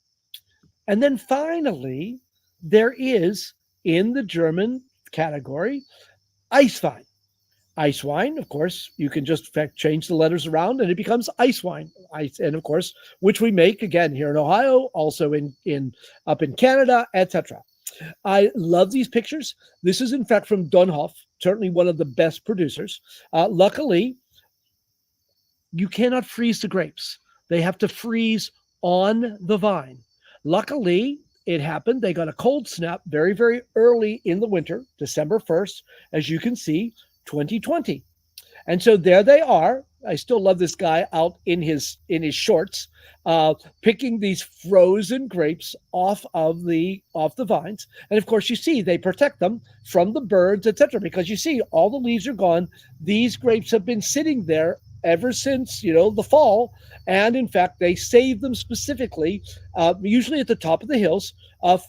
And then finally, there is in the German category, ice wine. Ice wine, of course, you can just in fact change the letters around and it becomes ice wine. And of course, which we make again here in Ohio, also in up in Canada, etc. I love these pictures. This is in fact from Donhof, certainly one of the best producers. Luckily, you cannot freeze the grapes. They have to freeze on the vine. Luckily, it happened. They got a cold snap very, very early in the winter, December 1st, as you can see, 2020. And so there they are. I still love this guy out in his shorts, picking these frozen grapes off the vines. And of course, you see they protect them from the birds, etc. Because you see all the leaves are gone. These grapes have been sitting there ever since the fall. And in fact, they save them specifically, usually at the top of the hills,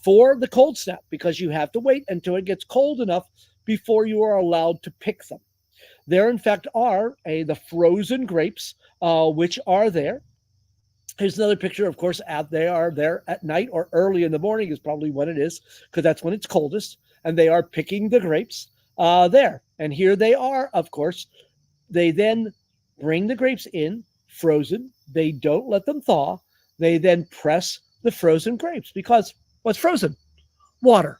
for the cold snap, because you have to wait until it gets cold enough before you are allowed to pick them. There, in fact, are the frozen grapes, which are there. Here's another picture, of course, they are there at night or early in the morning is probably what it is, because that's when it's coldest. And they are picking the grapes there. And here they are, of course. They then bring the grapes in, frozen. They don't let them thaw. They then press the frozen grapes, because what's frozen? Water.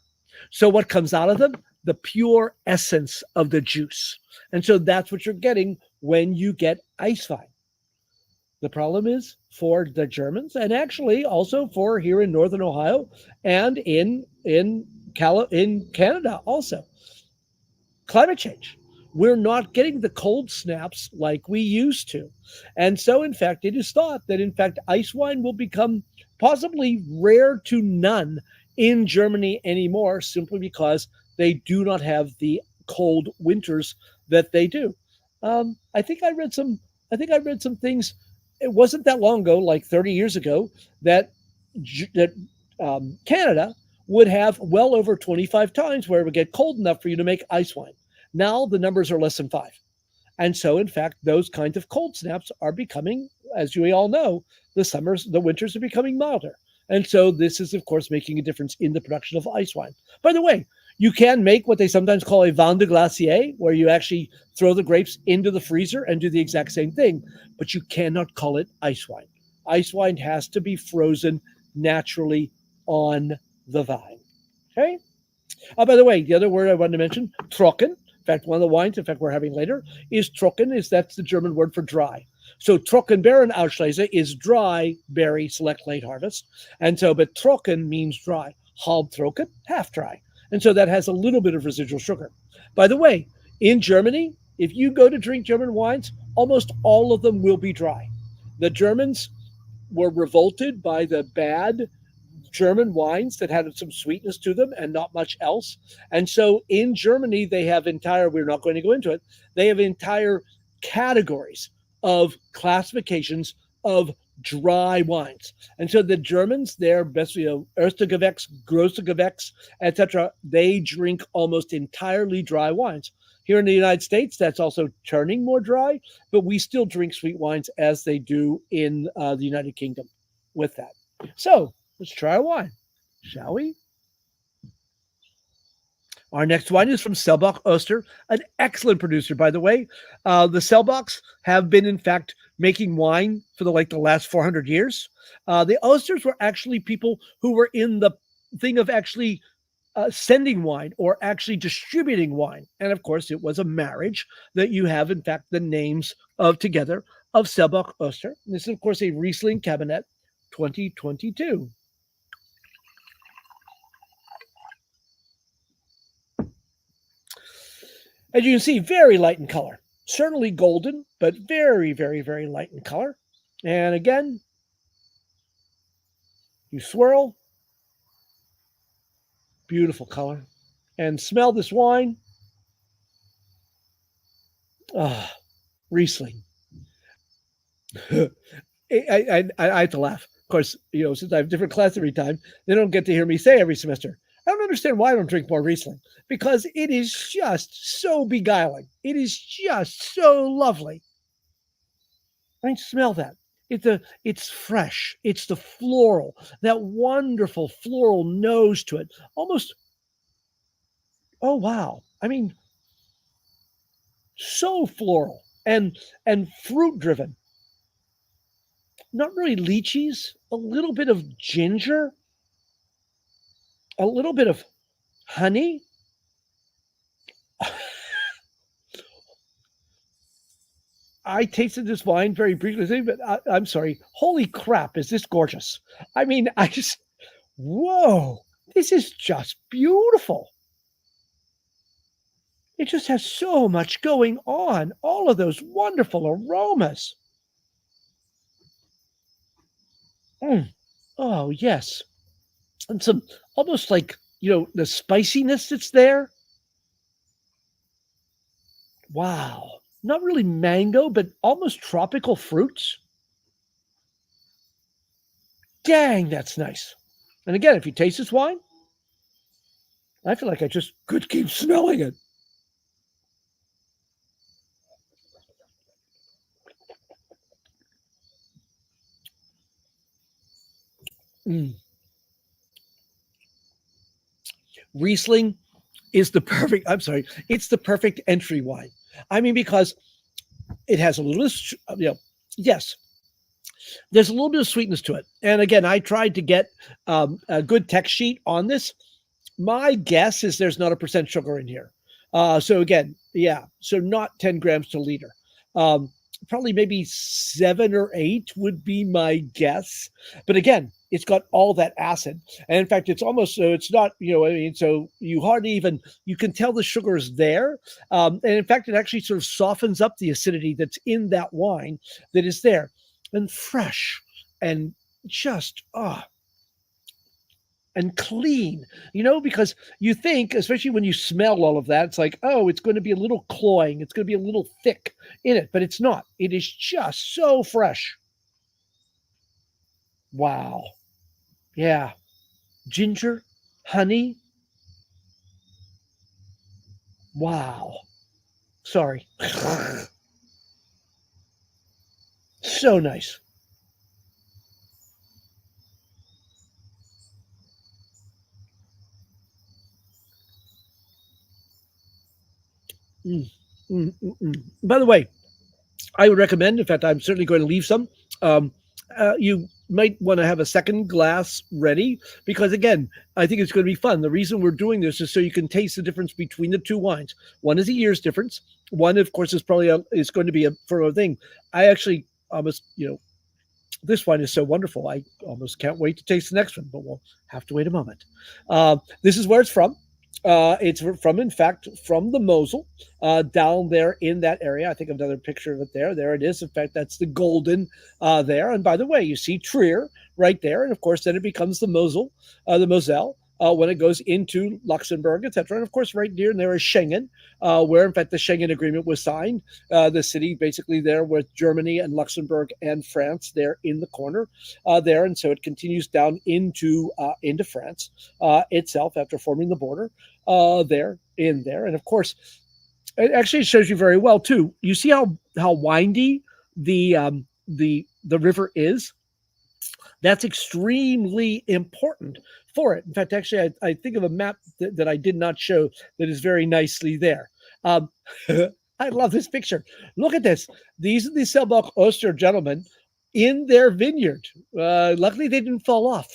So what comes out of them? The pure essence of the juice. And so that's what you're getting when you get ice wine. The problem is for the Germans, and actually also for here in Northern Ohio and in Canada also, climate change. We're not getting the cold snaps like we used to. And so, in fact, it is thought that, in fact, ice wine will become possibly rare to none in Germany anymore, simply because they do not have the cold winters that they do. I think I read some things. It wasn't that long ago, like 30 years ago, that Canada would have well over 25 times where it would get cold enough for you to make ice wine. Now the numbers are less than 5. And so, in fact, those kinds of cold snaps are becoming, as you all know, the winters are becoming milder. And so this is, of course, making a difference in the production of ice wine. By the way, you can make what they sometimes call a vin de glacier, where you actually throw the grapes into the freezer and do the exact same thing, but you cannot call it ice wine. Ice wine has to be frozen naturally on the vine. Okay? By the way, the other word I wanted to mention, Trocken. In fact, one of the wines, in fact, we're having later, is Trocken. That's the German word for dry. So Trocken Barren Auslese is dry berry select late harvest. And so, but Trocken means dry. Halb trocken, half dry. And so that has a little bit of residual sugar. By the way, in Germany, if you go to drink German wines, almost all of them will be dry. The Germans were revolted by the bad German wines that had some sweetness to them and not much else. And so in Germany, they have we're not going to go into it, they have entire categories of classifications of dry wines. And so the Germans, they're best, Erste Gewächs, Große Gewächs, etc., they drink almost entirely dry wines. Here in the United States, that's also turning more dry, but we still drink sweet wines as they do in the United Kingdom with that. So let's try a wine, shall we? Our next wine is from Selbach-Oster, an excellent producer, by the way. The Selbachs have been, in fact, making wine for the last 400 years. The Osters were actually people who were in the thing of actually sending wine or actually distributing wine. And of course, it was a marriage that you have, in fact, the names of together of Selbach-Oster. This is, of course, a Riesling Kabinett 2022. As you can see, very light in color. Certainly golden, but very, very, very light in color. And again, you swirl. Beautiful color. And smell this wine. Ah, Riesling. I have to laugh. Of course, since I have different class every time, they don't get to hear me say every semester, I don't understand why I don't drink more Riesling, because it is just so beguiling. It is just so lovely. I mean, smell that. It's fresh. It's the floral, that wonderful floral nose to it. Almost, oh wow. I mean, so floral and fruit driven. Not really lychees, a little bit of ginger, a little bit of honey. I tasted this wine very briefly, but I'm sorry. Holy crap, is this gorgeous? I mean, whoa, this is just beautiful. It just has so much going on. All of those wonderful aromas. Oh, yes. And some almost like, the spiciness that's there. Wow. Not really mango, but almost tropical fruits. Dang, that's nice. And again, if you taste this wine, I feel like I just could keep smelling it. Riesling is the perfect, it's the perfect entry wine. I mean, because it has a little, yes, there's a little bit of sweetness to it. And again, I tried to get a good text sheet on this. My guess is there's not 1% sugar in here. So again, so not 10 grams to liter. Probably maybe 7 or 8 would be my guess. But again, it's got all that acid. And in fact, it's almost, so it's not, so you hardly even, you can tell the sugar is there. And in fact, it actually sort of softens up the acidity that's in that wine that is there. And fresh and just, and clean, because you think, especially when you smell all of that, it's like, oh, it's going to be a little cloying. It's going to be a little thick in it, but it's not. It is just so fresh. Wow. Yeah. Ginger, honey. Wow. Sorry. So nice. By the way, I would recommend, in fact, I'm certainly going to leave some. You might want to have a second glass ready because, again, I think it's going to be fun. The reason we're doing this is so you can taste the difference between the two wines. One is a year's difference. One, of course, is probably is going to be for a thing. I actually almost, this wine is so wonderful. I almost can't wait to taste the next one, but we'll have to wait a moment. This is where it's from. It's from, in fact, from the Mosel, down there in that area. I think I've another picture of it there. There it is. In fact, that's the golden there. And by the way, you see Trier right there. And of course, then it becomes the Mosel, the Moselle. when it goes into Luxembourg, etc. And of course, right near there is Schengen, where in fact the Schengen Agreement was signed. The city basically there with Germany and Luxembourg and France there in the corner there, and so it continues down into France itself after forming the border there in there, and of course, it actually shows you very well too. You see how windy the river is. That's extremely important for it. In fact, actually, I think of a map that I did not show that is very nicely there. I love this picture. Look at this. These are the Selbach-Oster gentlemen in their vineyard. Luckily, they didn't fall off.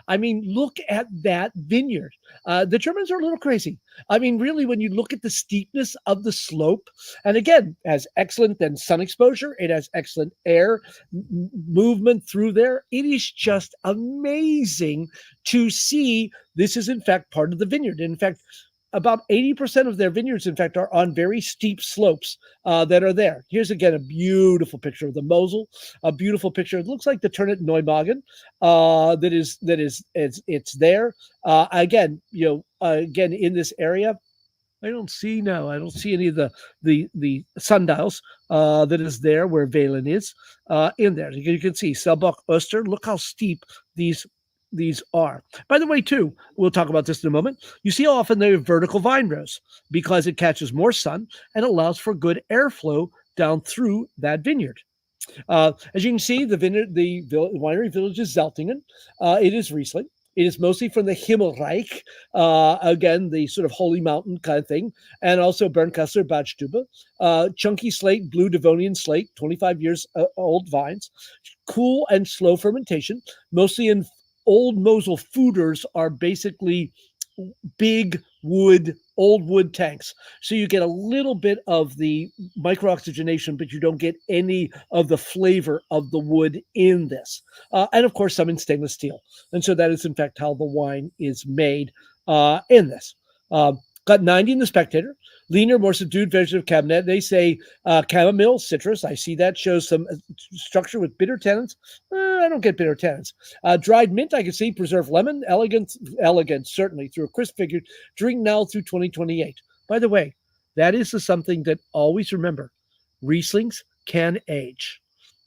I mean, look at that vineyard. The Germans are a little crazy. I mean, really, when you look at the steepness of the slope, and again, it has excellent then sun exposure, it has excellent air movement through there. It is just amazing to see this is in fact part of the vineyard. In fact, about 80% of their vineyards, in fact, are on very steep slopes that are there. Here's again a beautiful picture of the Mosel, a beautiful picture. It looks like the Turnit Neumagen it's there. Again, again in this area, I don't see any of the sundials that is there where Valen is in there. You can see Selbach-Oster. Look how steep these are. By the way, too, we'll talk about this in a moment. You see how often they're vertical vine rows because it catches more sun and allows for good airflow down through that vineyard. As you can see, the winery village is Zeltinger. It is Riesling. It is mostly from the Himmelreich, again, the sort of holy mountain kind of thing, and also Bernkasseler Badstube. Chunky slate, blue Devonian slate, 25 years old vines. Cool and slow fermentation, mostly in old Mosel foeders are basically big old wood tanks. So you get a little bit of the microoxygenation, but you don't get any of the flavor of the wood in this. And of course, some in stainless steel. And so that is in fact how the wine is made in this. Got 90 in the Spectator. Leaner, more subdued vegetative Kabinett. They say chamomile, citrus. I see that shows some structure with bitter tannins. I don't get bitter tannins. Dried mint, I can see. Preserved lemon, elegant, certainly, through a crisp figure. Drink now through 2028. By the way, that is something that always remember. Rieslings can age.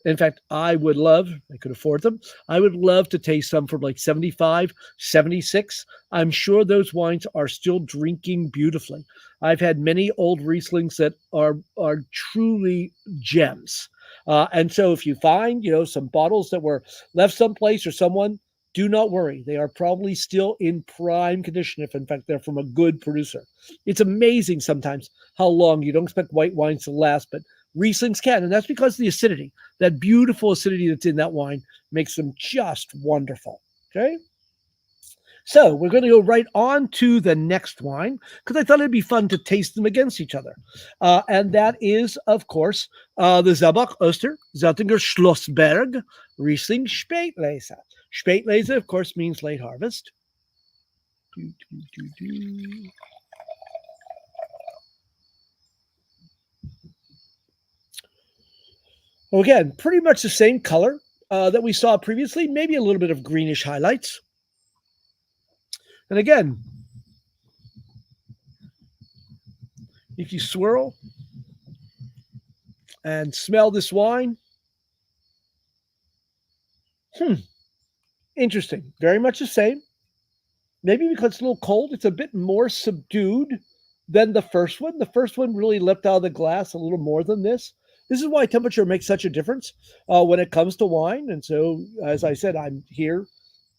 In fact, I could afford them. I would love to taste some from like 75, 76. I'm sure those wines are still drinking beautifully. I've had many old Rieslings that are truly gems. And so if you find, some bottles that were left someplace or someone, do not worry. They are probably still in prime condition if, in fact, they're from a good producer. It's amazing sometimes how long you don't expect white wines to last, but Rieslings can, and that's because the acidity, that beautiful acidity that's in that wine makes them just wonderful, okay? So we're going to go right on to the next wine because I thought it'd be fun to taste them against each other. And that is, of course, the Selbach-Oster, Zeltinger Schlosberg, Riesling Spätlese. Spätlese, of course, means late harvest. Well, again, pretty much the same color that we saw previously, maybe a little bit of greenish highlights. And again, if you swirl and smell this wine, interesting. Very much the same. Maybe because it's a little cold, it's a bit more subdued than the first one. The first one really leapt out of the glass a little more than this. This is why temperature makes such a difference when it comes to wine. And so, as I said, I'm here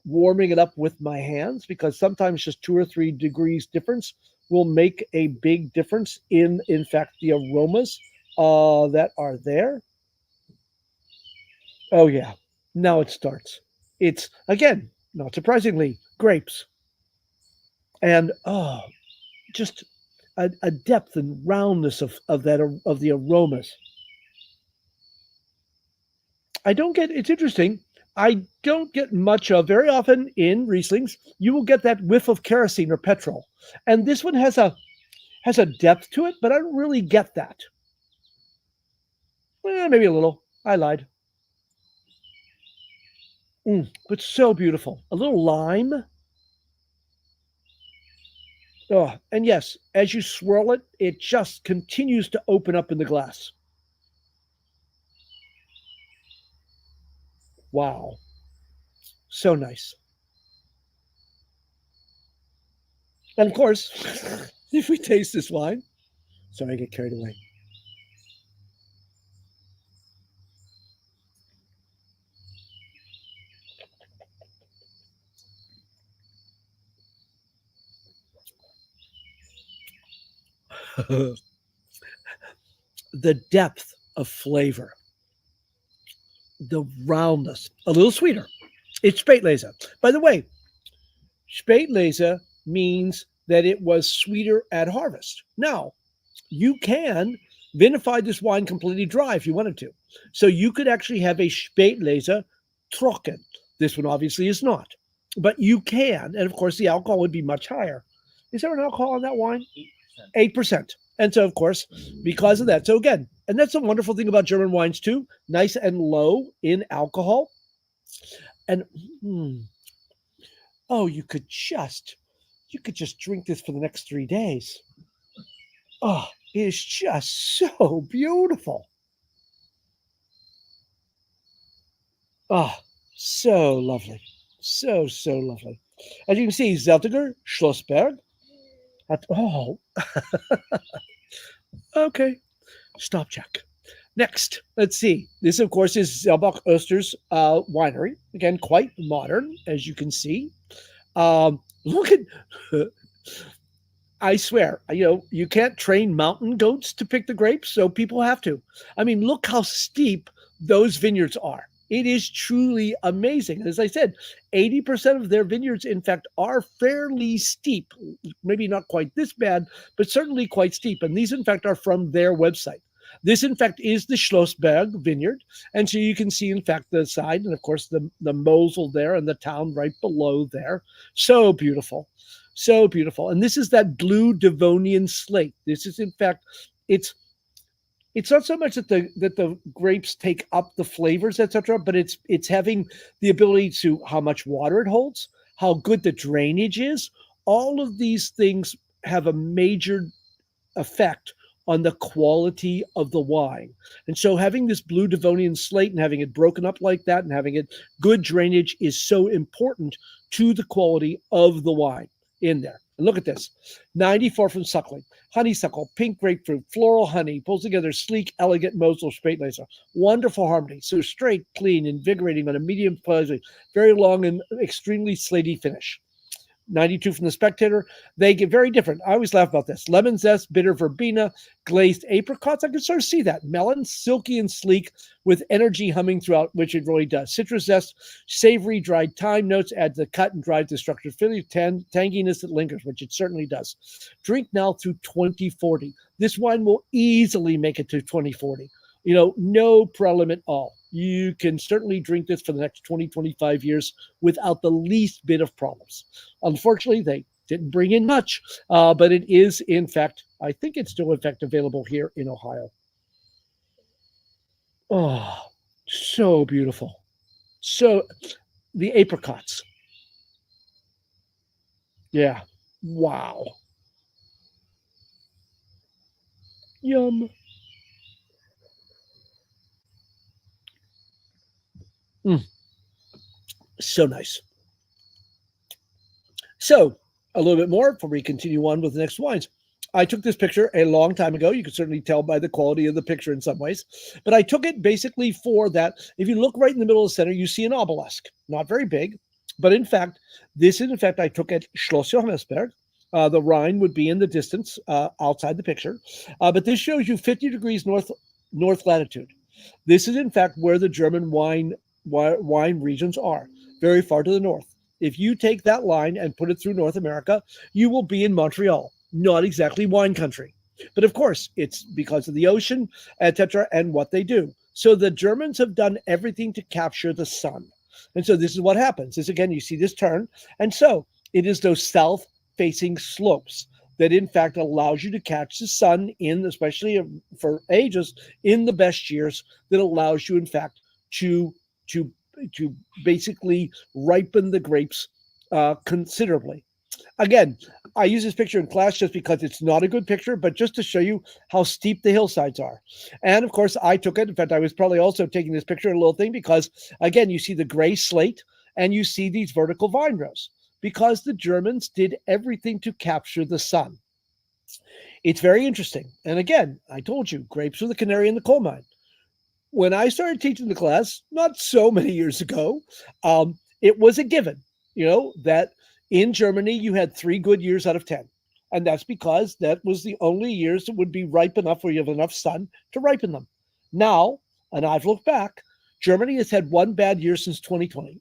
warming it up with my hands because sometimes just 2 or 3 degrees difference will make a big difference in fact, the aromas that are there. Oh, yeah. Now it starts. It's, again, not surprisingly, grapes. And, just a depth and roundness of the aromas. It's interesting. I don't get much of, very often in Rieslings, you will get that whiff of kerosene or petrol. And this one has a depth to it, but I don't really get that. Maybe a little. I lied. But so beautiful. A little lime. Oh, and yes, as you swirl it, it just continues to open up in the glass. Wow. So nice. And of course, if we taste this wine, sorry, I get carried away. The depth of flavor, the roundness, a little sweeter. It's Spätlese. By the way, Spätlese means that it was sweeter at harvest. Now, you can vinify this wine completely dry if you wanted to. So you could actually have a Spätlese Trocken. This one obviously is not, but you can. And of course, the alcohol would be much higher. Is there an alcohol in that wine? 8%. And so, of course, because of that. So again, and that's a wonderful thing about German wines too, nice and low in alcohol. And oh, you could just drink this for the next 3 days. Oh, it is just so beautiful. Oh, so lovely. So lovely. As you can see, Zeltinger, Schlossberg. Oh, okay. Stop check. Next, let's see. This, of course, is Selbach-Oster's winery. Again, quite modern, as you can see. Look at, I swear, you can't train mountain goats to pick the grapes, so people have to. I mean, look how steep those vineyards are. It is truly amazing. As I said, 80% of their vineyards, in fact, are fairly steep. Maybe not quite this bad, but certainly quite steep. And these, in fact, are from their website. This, in fact, is the Schlossberg vineyard. And so you can see, in fact, the side and, of course, the Mosel there and the town right below there. So beautiful. So beautiful. And this is that blue Devonian slate. This is, in fact, it's not so much that the grapes take up the flavors, etc., but it's having the ability to how much water it holds, how good the drainage is. All of these things have a major effect on the quality of the wine. And so having this blue Devonian slate and having it broken up like that and having it good drainage is so important to the quality of the wine in there. And look at this, 94 from Suckling. Honeysuckle, pink grapefruit, floral honey, pulls together sleek, elegant Mosel Spätlese. Wonderful harmony. So straight, clean, invigorating on a medium pleasure, very long and extremely slaty finish. 92 from the Spectator. They get very different. I always laugh about this. Lemon zest, bitter verbena, glazed apricots. I can sort of see that. Melon, silky and sleek with energy humming throughout, which it really does. Citrus zest, savory, dried thyme notes add to the cut and drive the structure. Philly tanginess that lingers, which it certainly does. Drink now through 2040. This wine will easily make it to 2040. No problem at all. You can certainly drink this for the next 20, 25 years without the least bit of problems. Unfortunately, they didn't bring in much, but it is, in fact, I think it's still, in fact, available here in Ohio. Oh, so beautiful. So, the apricots. Yeah. Wow. Yum. So nice. So, a little bit more before we continue on with the next wines. I took this picture a long time ago. You can certainly tell by the quality of the picture in some ways. But I took it basically for that. If you look right in the middle of the center, you see an obelisk. Not very big. But in fact, this is, in fact, I took at Schloss Johannesberg. The Rhine would be in the distance outside the picture. But this shows you 50 degrees north latitude. This is, in fact, where the German wine regions are, very far to the north. If you take that line and put it through North America, you will be in Montreal. Not exactly wine country. But of course, it's because of the ocean, etc., and what they do. So the Germans have done everything to capture the sun. And so this is what happens. Is again, you see this turn. And so it is those south-facing slopes that, in fact, allows you to catch the sun in, especially for ages, in the best years, that allows you, in fact, to basically ripen the grapes considerably. Again, I use this picture in class just because it's not a good picture, but just to show you how steep the hillsides are. And of course, I took it. In fact, I was probably also taking this picture in a little thing because, again, you see the gray slate and you see these vertical vine rows because the Germans did everything to capture the sun. It's very interesting. And again, I told you, grapes are the canary in the coal mine. When I started teaching the class, not so many years ago, it was a given, that in Germany you had 3 good years out of 10. And that's because that was the only years that would be ripe enough where you have enough sun to ripen them. Now, and I've looked back, Germany has had 1 bad year since 2000.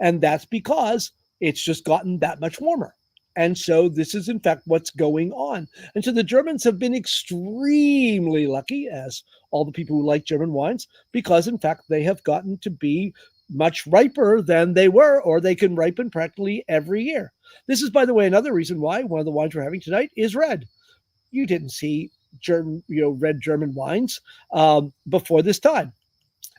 And that's because it's just gotten that much warmer. And so this is, in fact, what's going on. And so the Germans have been extremely lucky, as all the people who like German wines, because, in fact, they have gotten to be much riper than they were, or they can ripen practically every year. This is, by the way, another reason why one of the wines we're having tonight is red. You didn't see red German wines before this time.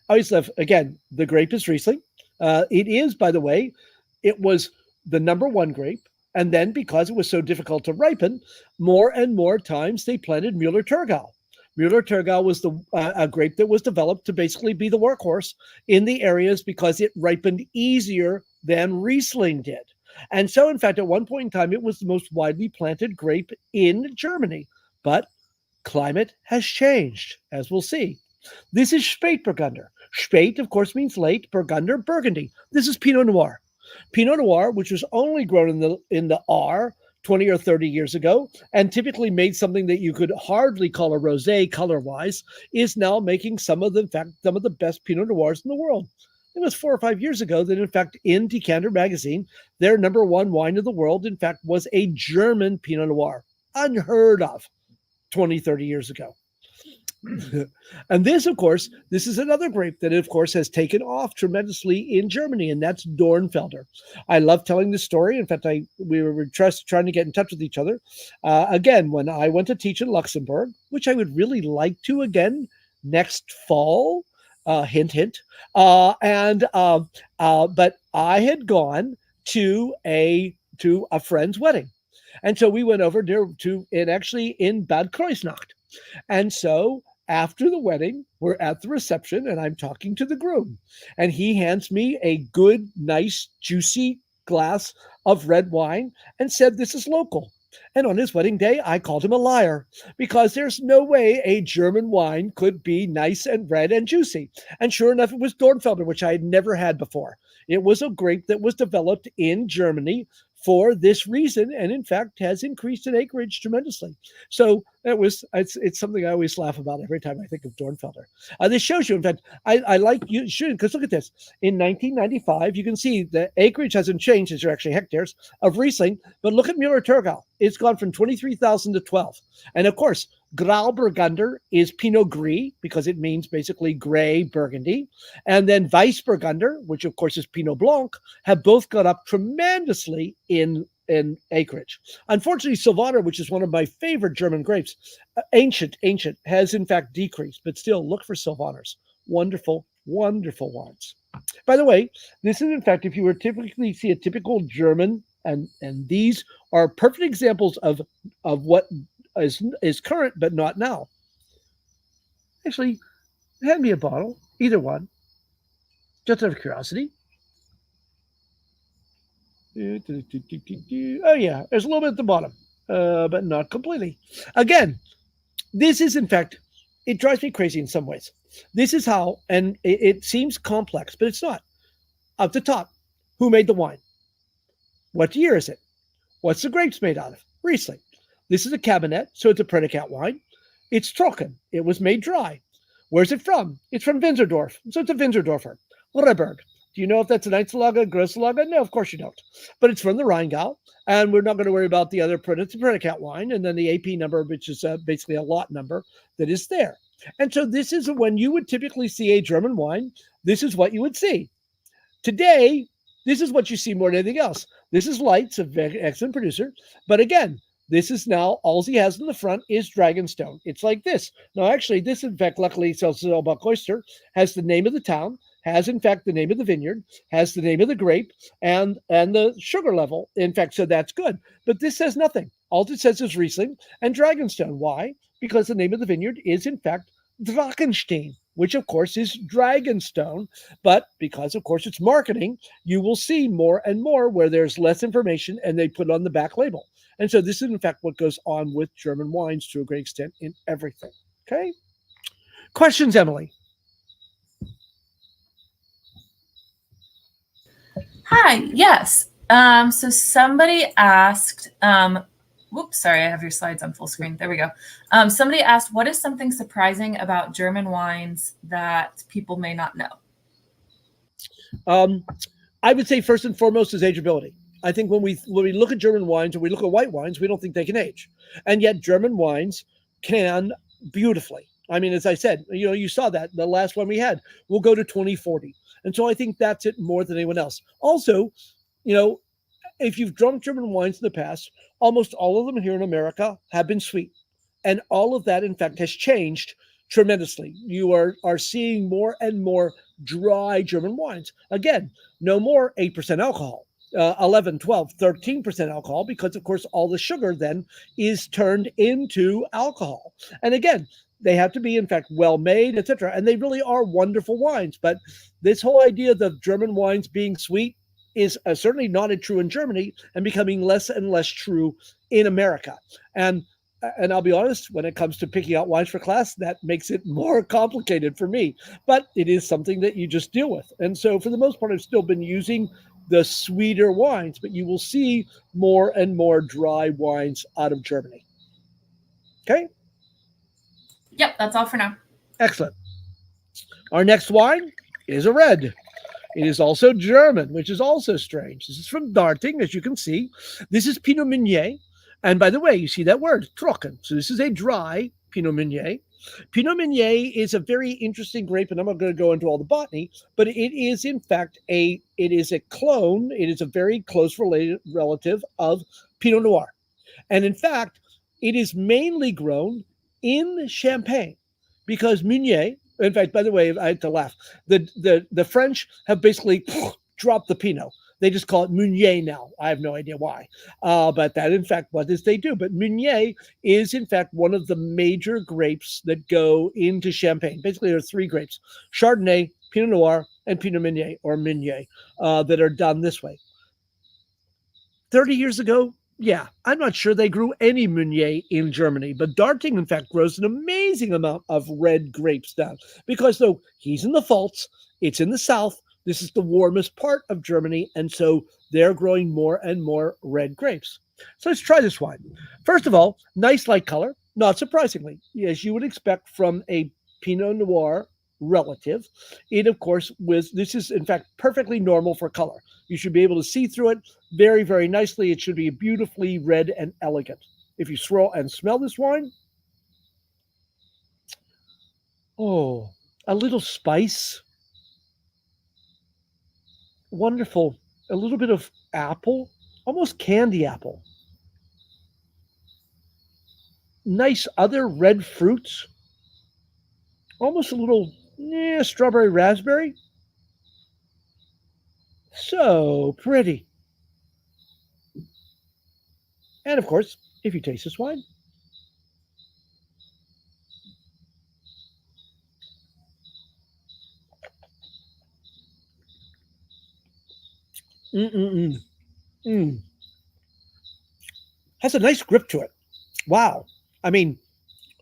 I always love, again, the grape is Riesling. It is, by the way, it was the number 1 grape. And then because it was so difficult to ripen, more and more times they planted Müller-Thurgau. Müller-Thurgau was a grape that was developed to basically be the workhorse in the areas because it ripened easier than Riesling did. And so, in fact, at one point in time, it was the most widely planted grape in Germany. But climate has changed, as we'll see. This is Spätburgunder. Spät, of course, means late. Burgunder, Burgundy. This is Pinot Noir. Pinot Noir, which was only grown in the R 20 or 30 years ago, and typically made something that you could hardly call a rosé color-wise, is now making some of the best Pinot Noirs in the world. It was 4 or 5 years ago that, in fact, in Decanter magazine, their number 1 wine of the world, in fact, was a German Pinot Noir. Unheard of 20, 30 years ago. And this, of course, this is another grape that, of course, has taken off tremendously in Germany, and that's Dornfelder. I love telling this story. In fact, we were just trying to get in touch with each other. Again, when I went to teach in Luxembourg, which I would really like to again next fall, hint, hint. But I had gone to a friend's wedding. And so we went over actually in Bad Kreuznach. And so after the wedding, we're at the reception and I'm talking to the groom. And he hands me a good, nice, juicy glass of red wine and said, "This is local." And on his wedding day, I called him a liar because there's no way a German wine could be nice and red and juicy. And sure enough, it was Dornfelder, which I had never had before. It was a grape that was developed in Germany for this reason, and in fact has increased in acreage tremendously. So it's something I always laugh about every time I think of Dornfelder. This shows you, in fact, I like you should, because look at this. In 1995, you can see the acreage hasn't changed, as are actually hectares of Riesling, but look at Müller-Thurgau. It's gone from 23,000 to 12. And of course, Grauburgunder is Pinot Gris because it means basically gray Burgundy. And then Weissburgunder, which of course is Pinot Blanc, have both gone up tremendously in acreage. Unfortunately, Sylvaner, which is one of my favorite German grapes, ancient, has in fact decreased, but still look for Sylvaners. Wonderful, wonderful wines. By the way, this is in fact, if you were typically see a typical German, and these are perfect examples of what is current, but not now. Actually, hand me a bottle, either one, just out of curiosity. Oh yeah, there's a little bit at the bottom, but not completely. Again, this is in fact, it drives me crazy in some ways. This is how, and it seems complex, but it's not. Up the top, who made the wine? What year is it? What's the grapes made out of? Riesling. This is a Kabinett, so it's a predicate wine. It's Trocken. It was made dry. Where's it from? It's from Winzerdorf, so it's a Winzerdorfer. Rehberg. Do you know if that's an Einzellage, Grosslage? No, of course you don't. But it's from the Rheingau, and we're not going to worry about the other predicate wine, and then the AP number, which is basically a lot number that is there. And so this is when you would typically see a German wine, this is what you would see. Today, this is what you see more than anything else. This is Leitz, an excellent producer, but again, this is now, all he has in the front is Dragonstone. It's like this. Now, actually, this, in fact, luckily, Selbach-Oster has the name of the town, has in fact the name of the vineyard, has the name of the grape, and the sugar level. In fact, so that's good. But this says nothing. All it says is Riesling and Dragonstone. Why? Because the name of the vineyard is in fact Drachenstein, which of course is Dragonstone. But because of course it's marketing, you will see more and more where there's less information and they put on the back label. And so this is in fact what goes on with German wines to a great extent in everything. Okay. Questions, Emily? Hi, yes. So somebody asked, whoops, sorry, I have your slides on full screen. There we go. Somebody asked, what is something surprising about German wines that people may not know? I would say first and foremost is ageability. I think when we look at German wines or we look at white wines, we don't think they can age. And yet German wines can beautifully. I mean, as I said, you saw that the last one we had will go to 2040. And so I think that's it more than anyone else. Also, if you've drunk German wines in the past, almost all of them here in America have been sweet. And all of that, in fact, has changed tremendously. You are seeing more and more dry German wines. Again, no more 8% alcohol, 11, 12, 13% alcohol, because, of course, all the sugar then is turned into alcohol. And again, they have to be, in fact, well-made, etc. And they really are wonderful wines. But this whole idea of German wines being sweet is certainly not true in Germany and becoming less and less true in America. And I'll be honest, when it comes to picking out wines for class, that makes it more complicated for me. But it is something that you just deal with. And so for the most part, I've still been using the sweeter wines, but you will see more and more dry wines out of Germany. Okay? Yep, that's all for now. Excellent. Our next wine is a red. It is also German, which is also strange. This is from Darting, as you can see. This is Pinot Meunier. And by the way, you see that word, Trocken. So this is a dry Pinot Meunier. Pinot Meunier is a very interesting grape, and I'm not going to go into all the botany, but it is in fact it is a clone. It is a very close relative of Pinot Noir. And in fact, it is mainly grown in Champagne because Meunier, in fact, by the way, I had to laugh. The French have basically dropped the Pinot. They just call it Meunier now. I have no idea why. But that, in fact, what is they do. But Meunier is, in fact, one of the major grapes that go into Champagne. Basically, there are three grapes, Chardonnay, Pinot Noir, and Pinot Meunier, or Meunier, that are done this way. 30 years ago, yeah, I'm not sure they grew any Meunier in Germany, but Darting, in fact, grows an amazing amount of red grapes down because, though he's in the Pfalz, it's in the south, this is the warmest part of Germany, and so they're growing more and more red grapes. So let's try this wine. First of all, nice light color, not surprisingly, as you would expect from a Pinot Noir relative. It, of course, this is, in fact, perfectly normal for color. You should be able to see through it very, very nicely. It should be beautifully red and elegant. If you swirl and smell this wine, oh, a little spice. Wonderful. A little bit of apple, almost candy apple. Nice other red fruits. Almost a little strawberry raspberry. So pretty. And of course, if you taste this wine, has a nice grip to it. Wow. I mean,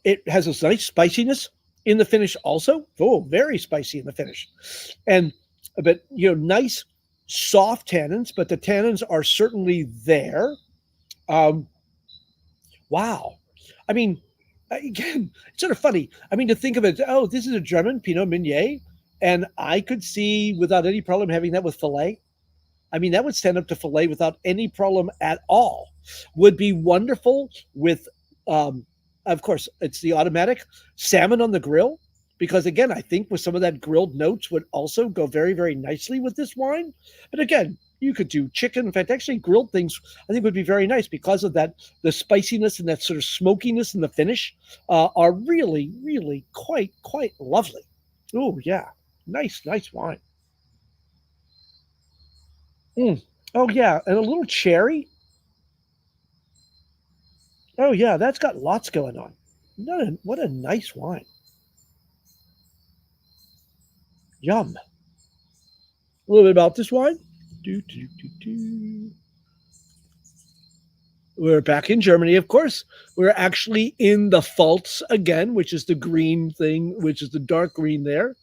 it has this nice spiciness in the finish also. Oh, very spicy in the finish. But nice soft tannins, but the tannins are certainly there. Wow. I mean, again, it's sort of funny. I mean, to think of it, oh, this is a German Pinot Meunier, and I could see without any problem having that with filet. I mean, that would stand up to filet without any problem at all. Would be wonderful with, of course, it's the automatic salmon on the grill. Because again, I think with some of that grilled notes would also go very, very nicely with this wine. But again, you could do chicken. In fact, actually grilled things I think would be very nice because of that, the spiciness and that sort of smokiness in the finish are really, really quite lovely. Oh yeah, nice wine. Mm. Oh yeah, and a little cherry. Oh yeah, that's got lots going on. What a nice wine. Yum. A little bit about this wine. Do, do, do, do. We're back in Germany, of course. We're actually in the Pfalz again, which is the green thing, which is the dark green there.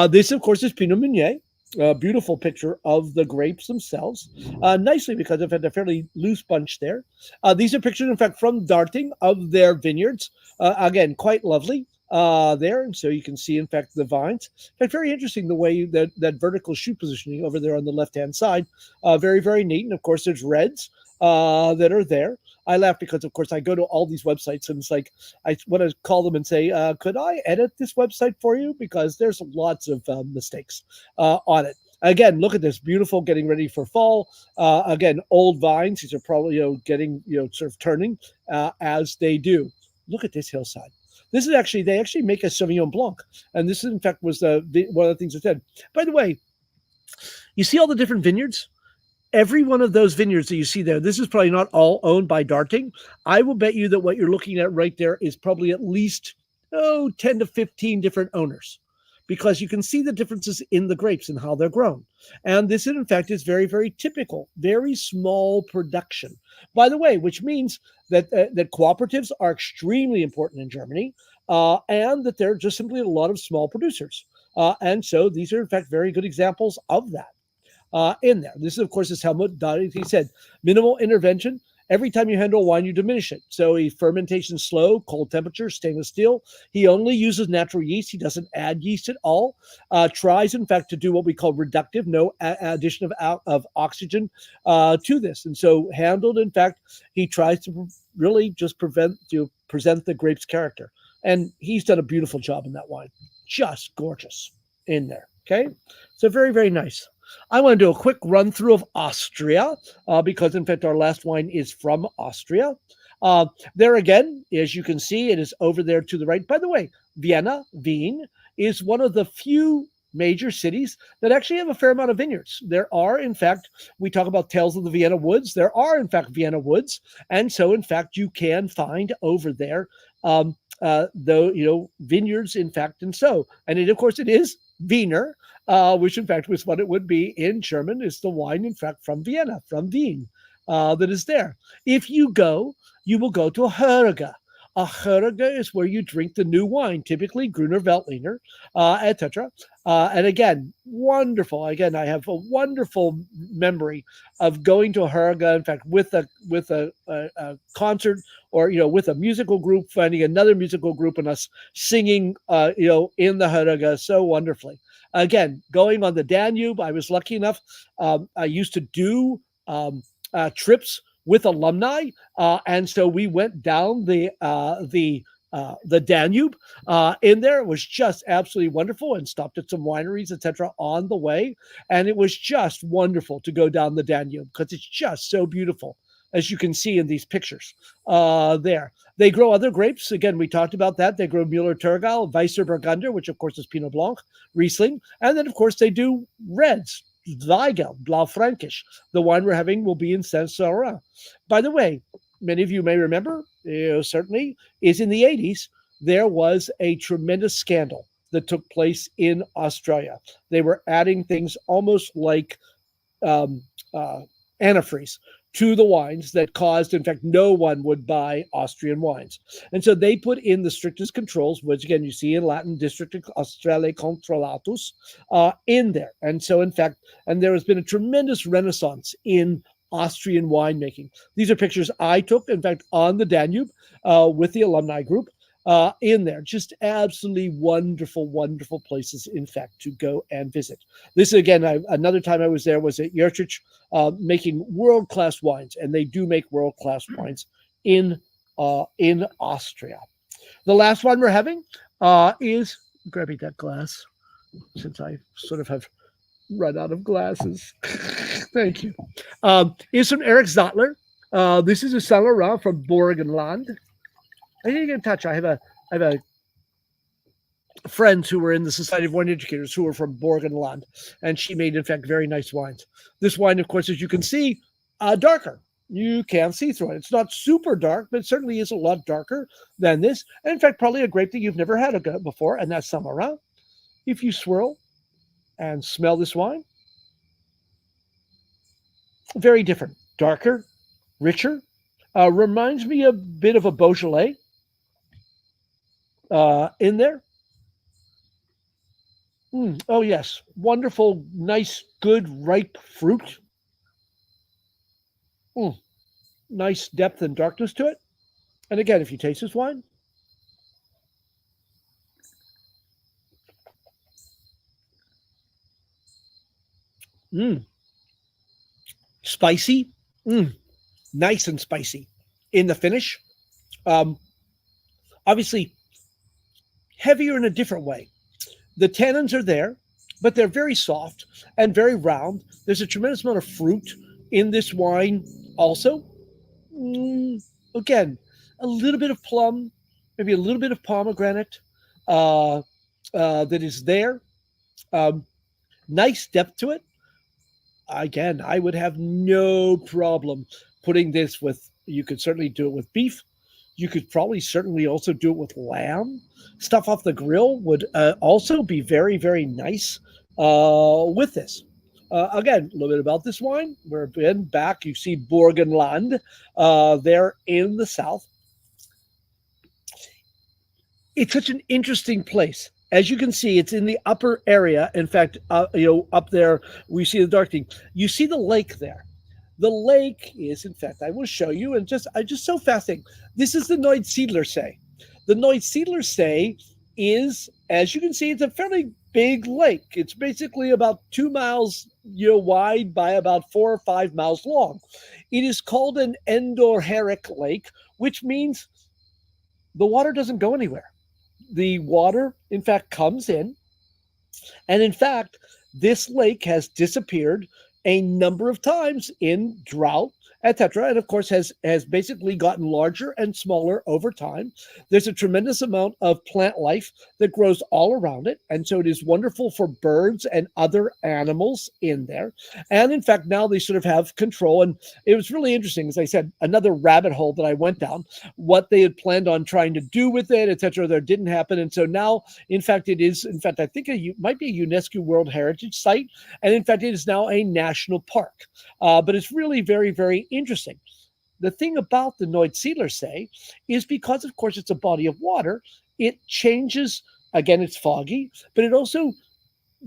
This, of course, is Pinot Meunier. A beautiful picture of the grapes themselves, nicely because I've had a fairly loose bunch there. These are pictures, in fact, from Darting of their vineyards. Again, quite lovely there. And so you can see, in fact, the vines. In fact, very interesting the way that vertical shoot positioning over there on the left-hand side. Very, very neat. And of course, there's reds that are there. I laugh because, of course, I go to all these websites and it's like I want to call them and say, "Could I edit this website for you?" Because there's lots of mistakes on it. Again, look at this beautiful, getting ready for fall. Again, old vines. These are probably getting sort of turning as they do. Look at this hillside. This is actually they actually make a Sauvignon Blanc, and this in fact was one of the things I said. By the way, you see all the different vineyards. Every one of those vineyards that you see there, this is probably not all owned by Darting. I will bet you that what you're looking at right there is probably at least 10 to 15 different owners, because you can see the differences in the grapes and how they're grown. And this, in fact, is very, very typical, very small production. By the way, which means that cooperatives are extremely important in Germany, and that they're just simply a lot of small producers. And so these are, in fact, very good examples of that. In there. This, of course, is Helmut Dottie. He said, minimal intervention. Every time you handle wine, you diminish it. So he fermentation slow, cold temperature, stainless steel. He only uses natural yeast. He doesn't add yeast at all. Tries, in fact, to do what we call reductive, no addition of oxygen to this. And so handled, in fact, he tries to really just present the grape's character. And he's done a beautiful job in that wine. Just gorgeous in there. Okay. So very, very nice. I want to do a quick run through of Austria because, in fact, our last wine is from Austria. There again, as you can see, it is over there to the right. By the way, Vienna, Wien, is one of the few major cities that actually have a fair amount of vineyards. There are, in fact, we talk about Tales of the Vienna Woods. There are, in fact, Vienna Woods. And so, in fact, you can find over there, vineyards, in fact, and so. And it, of course, it is Wiener. Which in fact was what it would be in German, is the wine, in fact, from Vienna, from Wien, that is there. If you go, you will go to a Hörige. A Hörige is where you drink the new wine, typically Gruner Veltliner, etc. And again, wonderful. Again, I have a wonderful memory of going to a Hörige, in fact, with a concert, or with a musical group, finding another musical group and us singing in the Hörige so wonderfully. Again, going on the Danube, I was lucky enough. I used to do trips with alumni, and so we went down the Danube in there. It was just absolutely wonderful, and stopped at some wineries, etc., on the way. And it was just wonderful to go down the Danube because it's just so beautiful, as you can see in these pictures there. They grow other grapes. Again, we talked about that. They grow Müller-Thurgau, Weißer Burgunder, which, of course, is Pinot Blanc, Riesling. And then, of course, they do reds, Zweigel, Blaufränkisch. The wine we're having will be in Saint-Saurin. By the way, many of you may remember, certainly, is in the 80s, there was a tremendous scandal that took place in Australia. They were adding things almost like antifreeze to the wines that caused, in fact, no one would buy Austrian wines. And so they put in the strictest controls, which again, you see in Latin, District Australe Controlatus, in there. And so, in fact, and there has been a tremendous renaissance in Austrian winemaking. These are pictures I took, in fact, on the Danube with the alumni group. In there, just absolutely wonderful, wonderful places, in fact, to go and visit. This again, another time I was there was at Erich, making world-class wines, and they do make world-class wines in Austria. The last one we're having is grabbing that glass, since I sort of have run out of glasses. Thank you. Is from Erich Sattler. This is a Saint Laurent from Burgenland. I didn't get in touch. I have a friends who were in the Society of Wine Educators who were from Burgenland, and she made, in fact, very nice wines. This wine, of course, as you can see, darker. You can see through it. It's not super dark, but it certainly is a lot darker than this. And in fact, probably a grape that you've never had before, and that's Saint-Laurent. If you swirl and smell this wine, very different, darker, richer. Reminds me a bit of a Beaujolais in there. Oh, yes. Wonderful, nice, good, ripe fruit. Nice depth and darkness to it. And again, if you taste this wine, spicy, nice and spicy in the finish. Obviously, heavier in a different way. The tannins are there, but they're very soft and very round. There's a tremendous amount of fruit in this wine also. Again, a little bit of plum, maybe a little bit of pomegranate that is there. Nice depth to it. Again, I would have no problem putting this with, you could certainly do it with beef. You could probably certainly also do it with lamb. Stuff off the grill would also be very, very nice with this. Again, a little bit about this wine. We're back. You see Burgenland there in the south. It's such an interesting place. As you can see, it's in the upper area. In fact, up there, we see the dark thing. You see the lake there. The lake is, in fact, I will show you, and just so fascinating. This is the Neusiedlersee. The Neusiedlersee is, as you can see, it's a fairly big lake. It's basically about 2 miles wide by about 4 or 5 miles long. It is called an endorheic lake, which means the water doesn't go anywhere. The water, in fact, comes in. And in fact, this lake has disappeared a number of times in drought, etc., and of course has basically gotten larger and smaller over time. There's a tremendous amount of plant life that grows all around it, and so it is wonderful for birds and other animals in there. And in fact, now they sort of have control, and it was really interesting, as I said, another rabbit hole that I went down, what they had planned on trying to do with it, etc., that didn't happen. And so now, in fact, it is, I think it might be a UNESCO World Heritage Site, and in fact, it is now a national park. But it's really very, very interesting. The thing about the Neusiedlersee is because, of course, it's a body of water, it changes. Again, it's foggy, but it also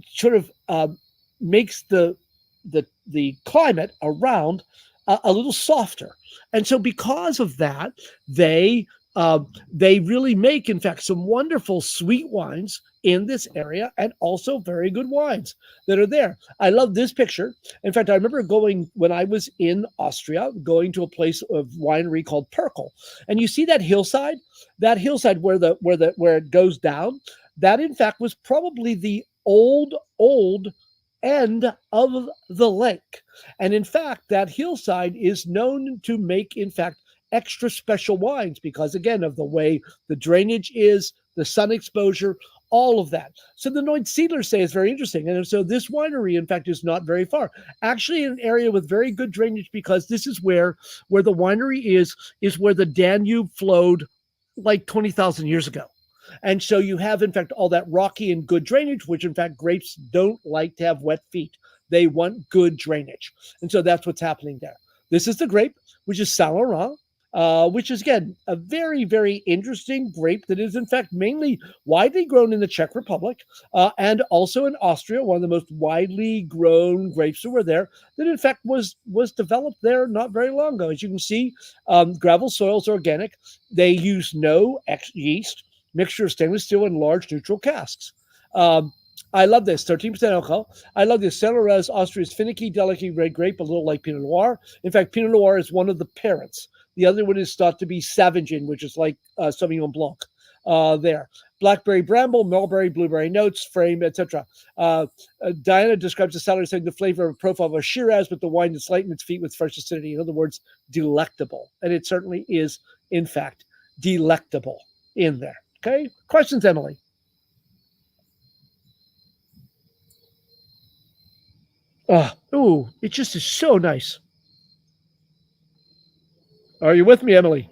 sort of makes the climate around a little softer. And so because of that, they really make, in fact, some wonderful sweet wines in this area, and also very good wines that are there. I love this picture. In fact, I remember going, when I was in Austria, going to a place of winery called Perkel, and you see that hillside where it goes down. That, in fact, was probably the old end of the lake, and in fact, that hillside is known to make, in fact, extra special wines because, again, of the way the drainage is, the sun exposure, all of that. So the Neusiedlersee is very interesting. And so this winery, in fact, is not very far. Actually, in an area with very good drainage, because this is where the winery is where the Danube flowed like 20,000 years ago. And so you have, in fact, all that rocky and good drainage, which, in fact, grapes don't like to have wet feet. They want good drainage. And so that's what's happening there. This is the grape, which is Saint-Laurent. Which is, again, a very, very interesting grape that is, in fact, mainly widely grown in the Czech Republic and also in Austria, one of the most widely grown grapes that were there, that, in fact, was developed there not very long ago. As you can see, gravel soils, organic. They use no yeast, mixture of stainless steel and large neutral casks. I love this, 13% alcohol. I love this. Saint-Laurent is Austria's finicky, delicate red grape, a little like Pinot Noir. In fact, Pinot Noir is one of the parents. The other one is thought to be Savagnin, which is like Sauvignon Blanc there. Blackberry bramble, mulberry, blueberry notes, frame, etc. Diana describes the salad as saying the flavor of profile of a Shiraz, but the wine is light in its feet with fresh acidity. In other words, delectable. And it certainly is, in fact, delectable in there. Okay? Questions, Emily? Oh, it just is so nice. Are you with me, Emily?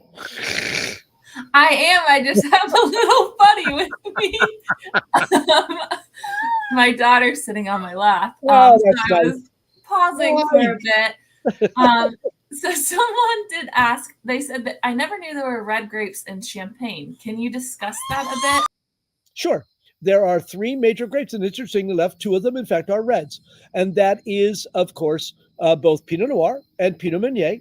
I am. I just have a little buddy with me. My daughter's sitting on my lap. Oh, So that's I nice. was pausing for a bit. So someone did ask, they said that I never knew there were red grapes in Champagne. Can you discuss that a bit? Sure. There are three major grapes, and interestingly enough, two of them, in fact, are reds. And that is, of course, both Pinot Noir and Pinot Meunier.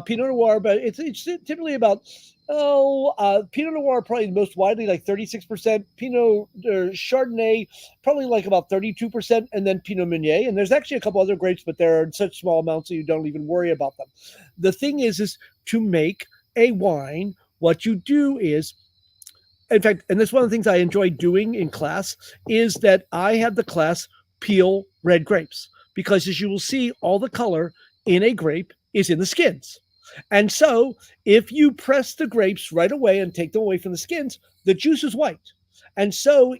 Pinot Noir, but it's typically about, Pinot Noir probably most widely, like 36%. Pinot Chardonnay, probably like about 32%, and then Pinot Meunier. And there's actually a couple other grapes, but they're in such small amounts that you don't even worry about them. The thing is to make a wine, what you do is, in fact, and that's one of the things I enjoy doing in class, is that I have the class peel red grapes, because as you will see, all the color in a grape is in the skins. And so if you press the grapes right away and take them away from the skins, the juice is white. And so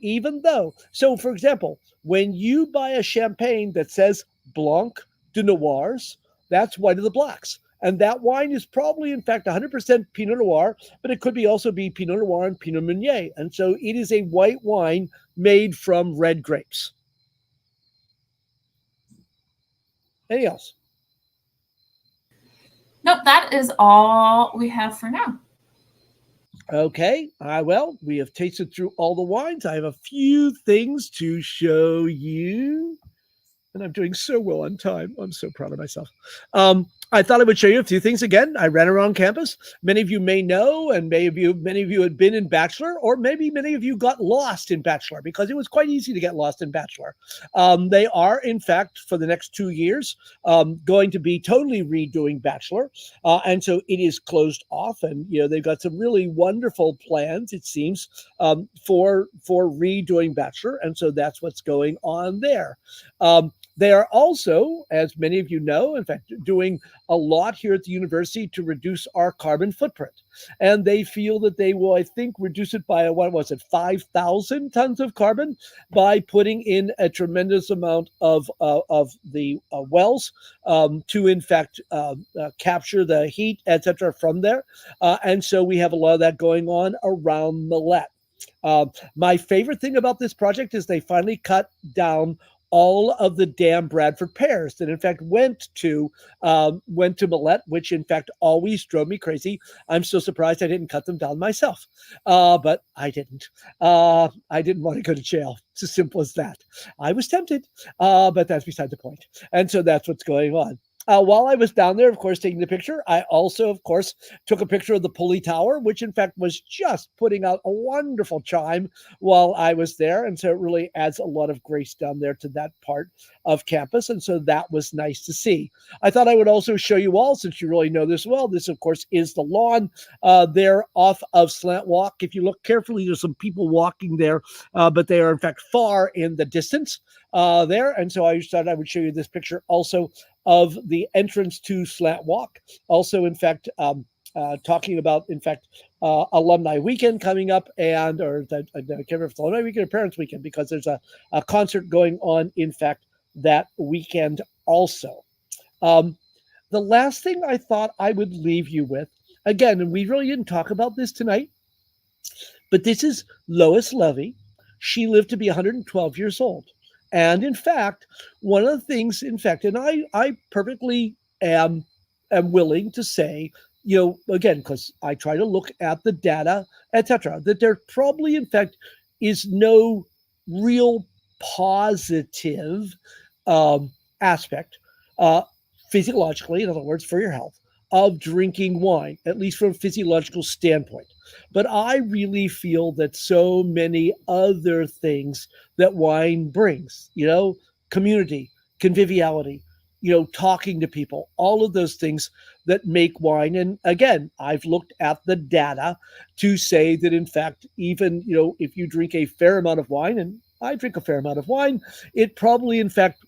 so for example, when you buy a champagne that says Blanc de Noirs, that's white of the blacks. And that wine is probably, in fact, 100% Pinot Noir, but it could also be Pinot Noir and Pinot Meunier. And so it is a white wine made from red grapes. Anything else? Nope, that is all we have for now. Okay, well, we have tasted through all the wines. I have a few things to show you. And I'm doing so well on time. I'm so proud of myself. I thought I would show you a few things again. I ran around campus. Many of you may know, and many of you had been in Bachelor, or maybe many of you got lost in Bachelor, because it was quite easy to get lost in Bachelor. They are, in fact, for the next 2 years, going to be totally redoing Bachelor. And so it is closed off, and they've got some really wonderful plans, it seems, for redoing Bachelor. And so that's what's going on there. They are also, as many of you know, in fact, doing a lot here at the university to reduce our carbon footprint. And they feel that they will, I think, reduce it by, 5,000 tons of carbon by putting in a tremendous amount of the wells to, in fact, capture the heat, etc., from there. And so we have a lot of that going on around Millet. My favorite thing about this project is they finally cut down all of the damn Bradford pears that, in fact, went to Millet, which, in fact, always drove me crazy. I'm so surprised I didn't cut them down myself, but I didn't. I didn't want to go to jail. It's as simple as that. I was tempted, but that's beside the point. And so that's what's going on. While I was down there, of course, taking the picture, I also, of course, took a picture of the pulley tower, which, in fact, was just putting out a wonderful chime while I was there. And so it really adds a lot of grace down there to that part of campus. And so that was nice to see. I thought I would also show you all, since you really know this well, this, of course, is the lawn there off of Slant Walk. If you look carefully, there's some people walking there, but they are, in fact, far in the distance there. And so I just thought I would show you this picture also of the entrance to Slant Walk. Also, in fact, talking about, in fact, alumni weekend coming up, I can't remember if it's alumni weekend or parents weekend, because there's a concert going on, in fact, that weekend also. The last thing I thought I would leave you with, again, and we really didn't talk about this tonight, but this is Lois Levy. She lived to be 112 years old. And in fact, one of the things, in fact, and I perfectly am willing to say, again, because I try to look at the data, etc., that there probably, in fact, is no real positive aspect, physiologically, in other words, for your health, of drinking wine, at least from a physiological standpoint. But I really feel that so many other things that wine brings, community, conviviality, talking to people, all of those things that make wine. And again, I've looked at the data to say that, in fact, even, if you drink a fair amount of wine, and I drink a fair amount of wine, it probably, in fact,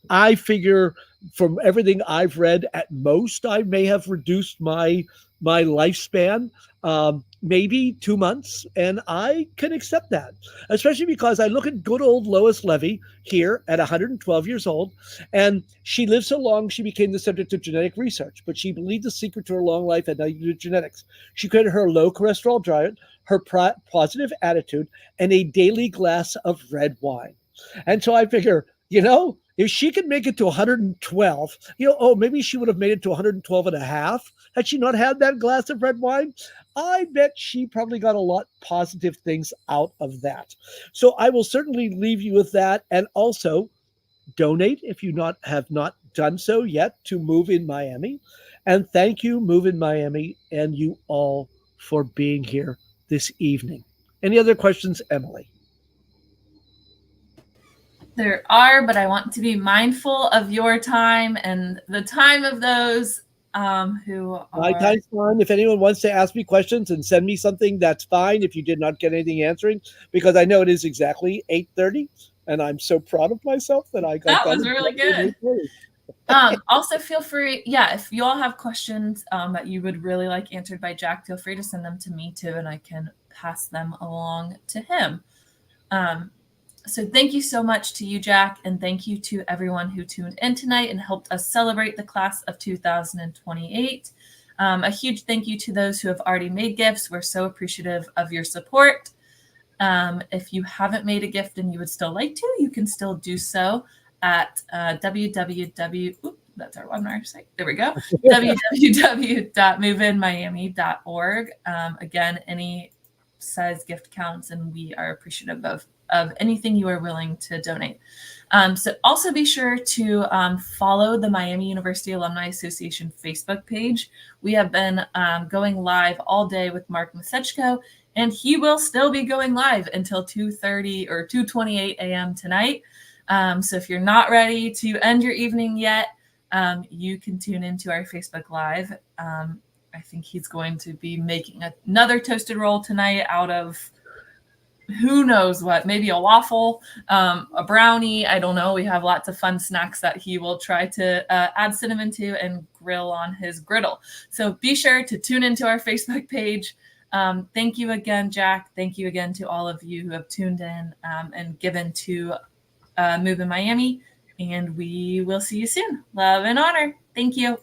I figure from everything I've read, at most, I may have reduced my my lifespan, maybe 2 months, and I can accept that, especially because I look at good old Lois Levy here at 112 years old, and she lived so long she became the subject of genetic research, but she believed the secret to her long life had nothing to do with genetics. She created her low cholesterol diet, her positive attitude, and a daily glass of red wine. And so I figure, if she could make it to 112, maybe she would have made it to 112 and a half had she not had that glass of red wine. I bet she probably got a lot positive things out of that. So I will certainly leave you with that, and also donate if you have not done so yet to Move in Miami. And thank you, Move in Miami, and you all for being here this evening. Any other questions, Emily? There are, but I want to be mindful of your time and the time of those who are. My time's fine. If anyone wants to ask me questions and send me something, that's fine. If you did not get anything answering, because I know it is exactly 8:30, and I'm so proud of myself that I got that was really good. Also, feel free, if you all have questions that you would really like answered by Jack, feel free to send them to me too, and I can pass them along to him. So thank you so much to you, Jack, and thank you to everyone who tuned in tonight and helped us celebrate the class of 2028. A huge thank you to those who have already made gifts. We're so appreciative of your support. If you haven't made a gift and you would still like to, you can still do so at that's our webinar site. There we go. www.moveinmiami.org. Again, any size gift counts, and we are appreciative of anything you are willing to donate. So also be sure to follow the Miami University Alumni Association Facebook page. We have been going live all day with Mark Masechko, and he will still be going live until 2:30 or 2:28 a.m. tonight. So if you're not ready to end your evening yet, you can tune into our Facebook Live. I think he's going to be making another toasted roll tonight out of who knows what, maybe a waffle, a brownie. I don't know. We have lots of fun snacks that he will try to add cinnamon to and grill on his griddle. So be sure to tune into our Facebook page. Thank you again, Jack. Thank you again to all of you who have tuned in and given to Move in Miami. And we will see you soon. Love and honor. Thank you.